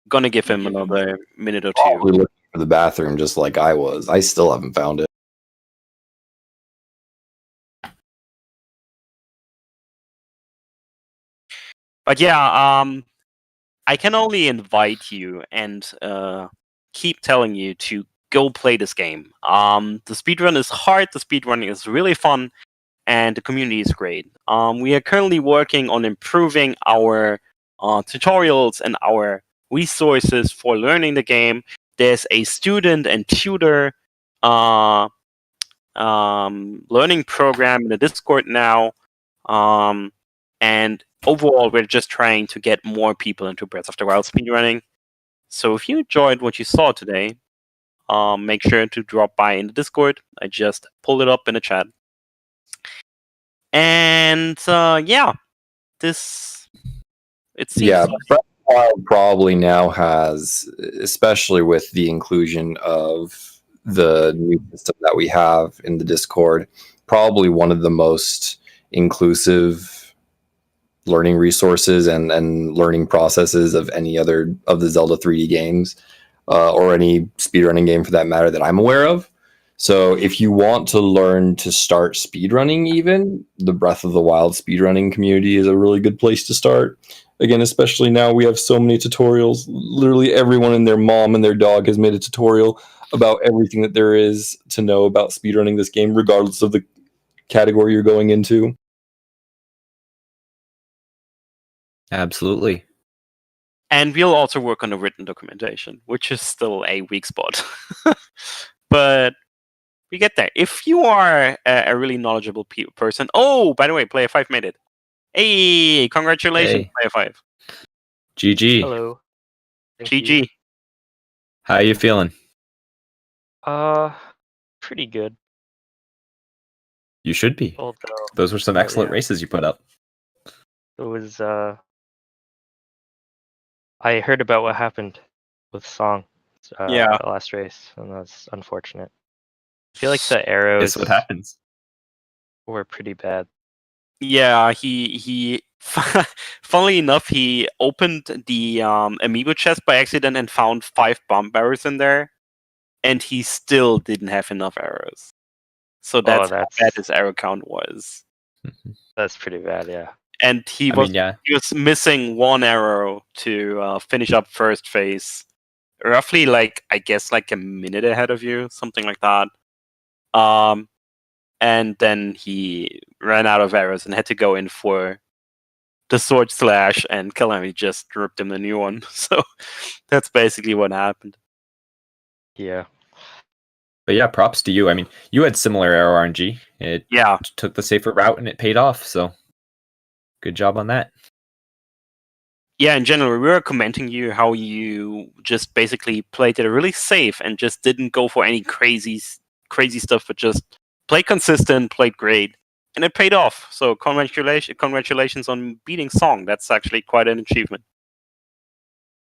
Gonna give him another minute or two. Probably looking for the bathroom just like I was. I still haven't found it. But yeah, I can only invite you and keep telling you to go play this game. The speedrun is hard, the speedrunning is really fun, and the community is great. We are currently working on improving our tutorials and our resources for learning the game. There's a student and tutor learning program in the Discord now. And overall, we're just trying to get more people into Breath of the Wild speedrunning. So if you enjoyed what you saw today, make sure to drop by in the Discord. I just pulled it up in the chat. And this it seems. Yeah, Breath of the Wild probably now has, especially with the inclusion of the new system that we have in the Discord, probably one of the most inclusive learning resources and learning processes of any other of the Zelda 3D games, or any speedrunning game for that matter that I'm aware of. So if you want to learn to start speedrunning, even the Breath of the Wild speedrunning community is a really good place to start. Again, especially now we have so many tutorials. Literally everyone and their mom and their dog has made a tutorial about everything that there is to know about speedrunning this game, regardless of the category you're going into. Absolutely. And we'll also work on the written documentation, which is still a weak spot. But we get there. If you are a really knowledgeable person... Oh, by the way, Player 5 made it. Hey, congratulations, Hey. Player 5. GG. Hello. Thank GG. you. How you feeling? Pretty good. You should be. Although Those were some excellent yeah. races you put up. it was I heard about what happened with Song Yeah. last race, and that's unfortunate. I feel like the arrows Guess what happens? were pretty bad. Yeah, he funnily enough, he opened the amiibo chest by accident and found 5 bomb barrels in there, and he still didn't have enough arrows. So that's how bad his arrow count was. That's pretty bad, yeah. And he was missing 1 arrow to finish up first phase, roughly I guess a minute ahead of you, something like that. And then he ran out of arrows and had to go in for the sword slash, and Calamity just ripped him a new one. So that's basically what happened. Yeah. But yeah, props to you. I mean, you had similar arrow RNG. It took the safer route and it paid off. So good job on that. Yeah, in general, we were commenting you how you just basically played it really safe and just didn't go for any crazy stuff, but just played consistent, played great, and it paid off. So congratulations on beating Song. That's actually quite an achievement.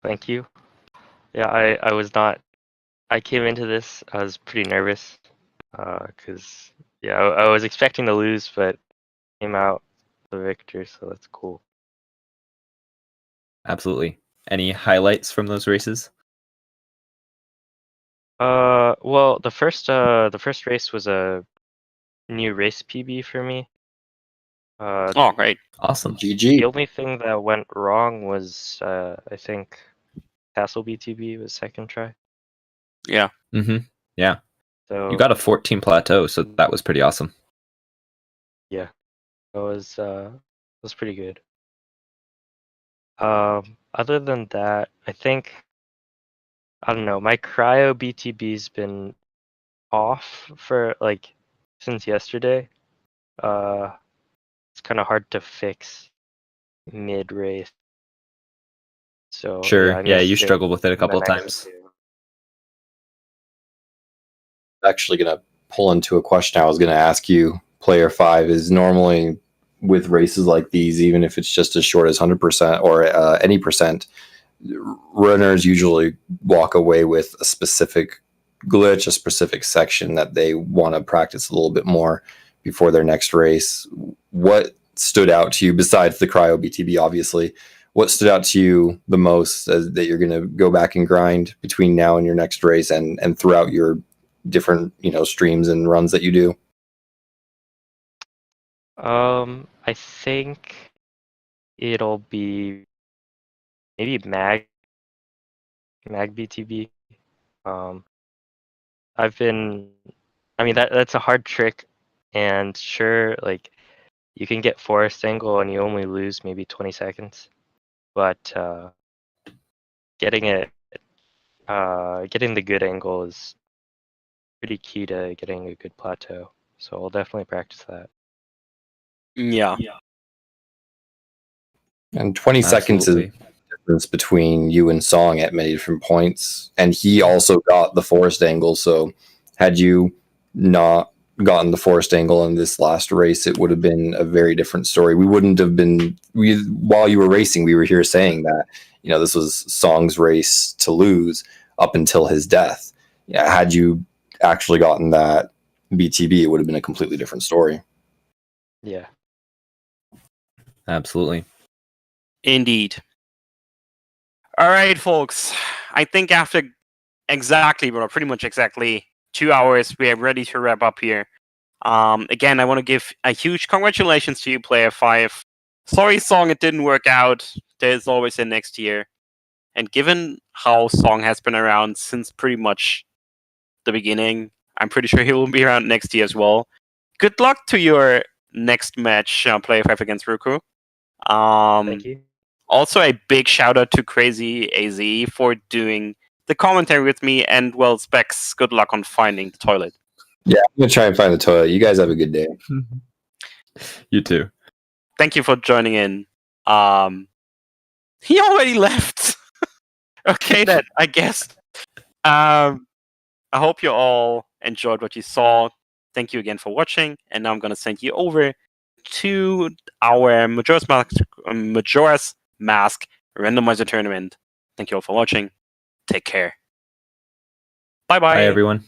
Thank you. Yeah, I was not. I came into this, I was pretty nervous, because I was expecting to lose, but came out the victor, so that's cool. Absolutely. Any highlights from those races? Well, the first race was a new race PB for me. Oh, great. Awesome. GG. The only thing that went wrong was I think Castle BTB was second try. Yeah. Yeah. So you got a 14 plateau, so that was pretty awesome. Yeah, it was pretty good. Other than that, I think, I don't know, my cryo BTB's been off for since yesterday. it's kind of hard to fix mid race. So Sure. I Yeah, missed you it struggled with it a in the couple of next times. two. Actually going to pull into a question I was going to ask you. Player 5 is normally with races like these, even if it's just as short as 100% or any percent, runners usually walk away with a specific glitch, a specific section that they want to practice a little bit more before their next race. What stood out to you besides the cryo BTB, obviously? What stood out to you the most that you're going to go back and grind between now and your next race and throughout your different, streams and runs that you do? I think it'll be maybe mag BTB. I mean that's a hard trick, and sure, like you can get forest angle and you only lose maybe 20 seconds, but getting the good angle is pretty key to getting a good plateau. So I'll definitely practice that. Yeah. And 20 seconds is Absolutely. the difference between you and Song at many different points. And he also got the forest angle. So had you not gotten the forest angle in this last race, it would have been a very different story. We wouldn't have been, while you were racing, we were here saying that, this was Song's race to lose up until his death. Yeah, had you actually gotten that BTB, it would have been a completely different story. Yeah. Absolutely. Indeed. All right, folks. I think after pretty much exactly 2 hours, we are ready to wrap up here. Again, I want to give a huge congratulations to you, Player 5. Sorry, Song, it didn't work out. There's always a next year. And given how Song has been around since pretty much the beginning, I'm pretty sure he will be around next year as well. Good luck to your next match, Player 5 against Ruku. Thank you. Also, a big shout out to Crazy AZ for doing the commentary with me, and well, Specs, good luck on finding the toilet. Yeah, I'm going to try and find the toilet. You guys have a good day. You too. Thank you for joining in. He already left. Okay, then, I guess. I hope you all enjoyed what you saw. Thank you again for watching, and now I'm going to send you over to our Majora's Mask randomizer tournament. Thank you all for watching. Take care. Bye-bye. Bye, everyone.